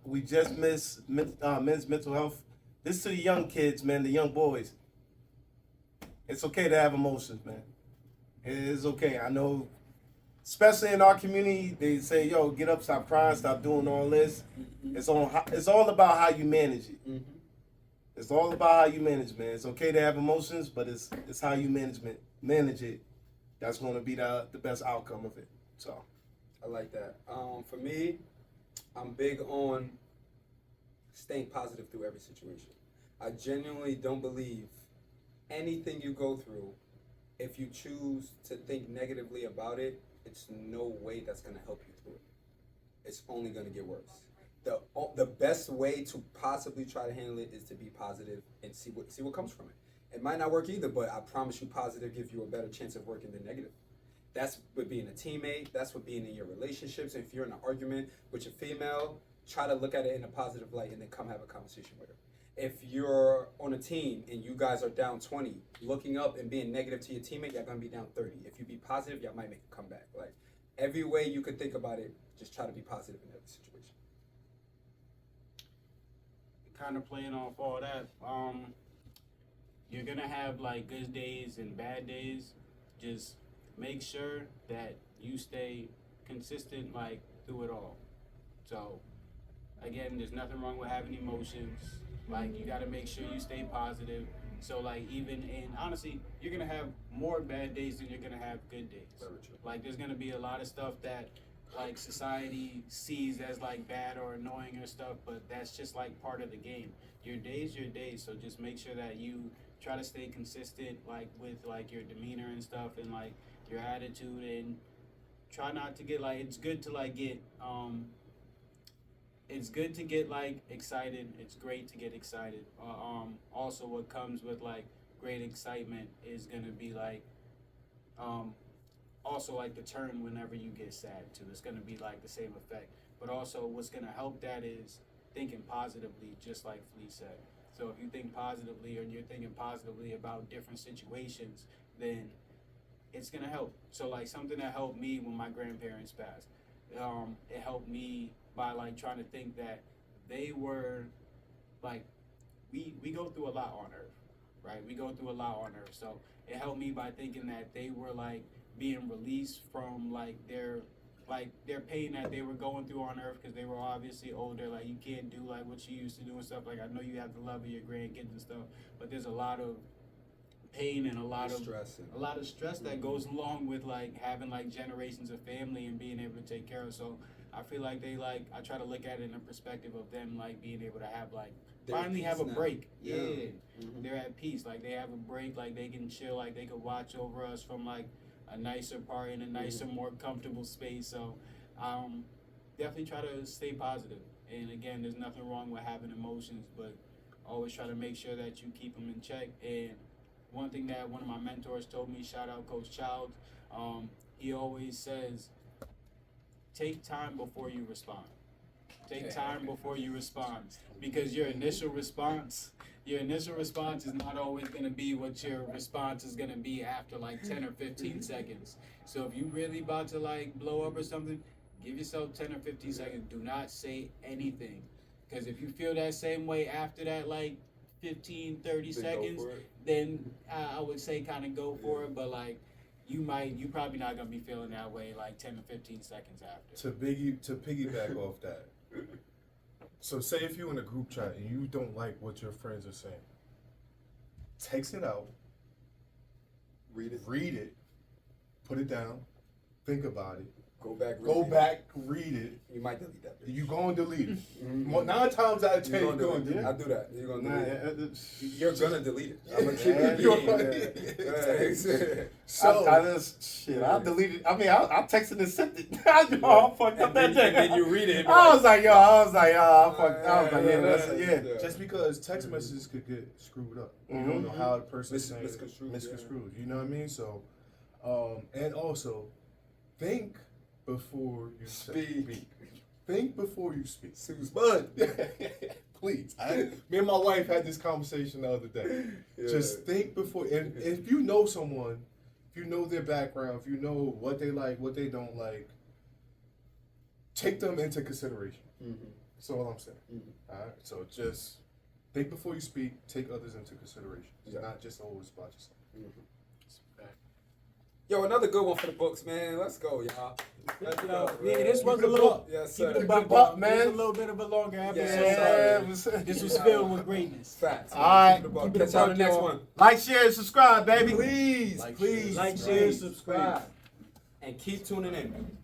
we just missed men's mental health. This is to the young kids, man, the young boys. It's okay to have emotions, man. It is okay. I know, especially in our community, they say, "Yo, get up, stop crying, stop doing all this." It's all about how you manage it. Mm-hmm. It's all about how you manage, man. It's okay to have emotions, but it's how you manage it. That's going to be the best outcome of it. So, I like that. For me, I'm big on staying positive through every situation. I genuinely don't believe anything you go through, if you choose to think negatively about it, it's no way that's going to help you through it. It's only going to get worse. The best way to possibly try to handle it is to be positive and see what comes from it. It might not work either, but I promise you, positive gives you a better chance of working than negative. That's with being a teammate. That's with being in your relationships. If you're in an argument with your female, try to look at it in a positive light and then come have a conversation with her. If you're on a team and you guys are down 20, looking up and being negative to your teammate, you're going to be down 30. If you be positive, y'all might make a comeback. Every way you could think about it, just try to be positive in every situation. Kind of playing off all that, you're gonna have good days and bad days. Just make sure that you stay consistent through it all. So again, there's nothing wrong with having emotions. You gotta make sure you stay positive. So honestly, you're gonna have more bad days than you're gonna have good days. Very true. There's gonna be a lot of stuff that society sees as bad or annoying or stuff, but that's just part of the game. Your day's your day, so just make sure that you try to stay consistent with your demeanor and stuff, and your attitude, and try not to get it's good to get it's good to get excited. It's great to get excited. Also what comes with great excitement is gonna be also the turn whenever you get sad too. It's gonna be the same effect. But also what's gonna help that is thinking positively, just like Flea said. So if you think positively, or you're thinking positively about different situations, then it's gonna help. So something that helped me when my grandparents passed. it helped me by like trying to think that they were like we go through a lot on Earth, right? We go through a lot on Earth, so it helped me by thinking that they were like being released from like their pain that they were going through on Earth because they were obviously older. Like you can't do like what you used to do and stuff. Like I know you have the love of your grandkids and stuff, but there's a lot of pain and a lot of stress that goes along with like having like generations of family and being able to take care of. So I feel like they like I try to look at it in a perspective of them like being able to have like finally have a break. Yeah. Mm-hmm. They're at peace. Like they have a break. Like they can chill. Like they can watch over us from like a nicer part in a nicer, more comfortable space. So definitely try to stay positive. And again, there's nothing wrong with having emotions, but always try to make sure that you keep them in check. And one thing that one of my mentors told me, shout out Coach Child, he always says, take time before you respond. Take time before you respond, because your initial response is not always going to be what your response is going to be after like 10 or 15 seconds. So if you really about to like blow up or something, give yourself 10 or 15 seconds. Do not say anything, because if you feel that same way after that like 15, 30 seconds, then I would say kind of go for it. But like you probably not going to be feeling that way like 10 or 15 seconds after. To piggyback off that. So say if you're in a group chat and you don't like what your friends are saying, text it out, read it, put it down, think about it, go back, read it. You might delete that. You go and delete it. 9 times out of 10, you're going to delete it. I do that. You're going to delete it. You're Just- going to delete it. I'm going to keep it. So I deleted. I mean, I texted and sent it. I fucked up that day. And then you read it. I was like, I fucked. Yeah. just because text messages could get screwed up, you don't know how the person's saying it. Misconstrued. You know what I mean? So, and also, think before you speak. Think before you speak. But please, me and my wife had this conversation the other day. Yeah. Just think before, and if you know someone, if you know their background, if you know what they like, what they don't like, take them into consideration. That's all I'm saying. All right. So just think before you speak. Take others into consideration. It's not just always about yourself. Yo, another good one for the books, man. Let's go, y'all. Let's go. Yeah, this was a little. Yes, Keep sir. it buck, man. This was a little bit of a longer episode. This was filled with greatness. Facts. All right. Catch y'all the next one. Like, share, and subscribe, baby. Please, Like, share, subscribe. And keep tuning in.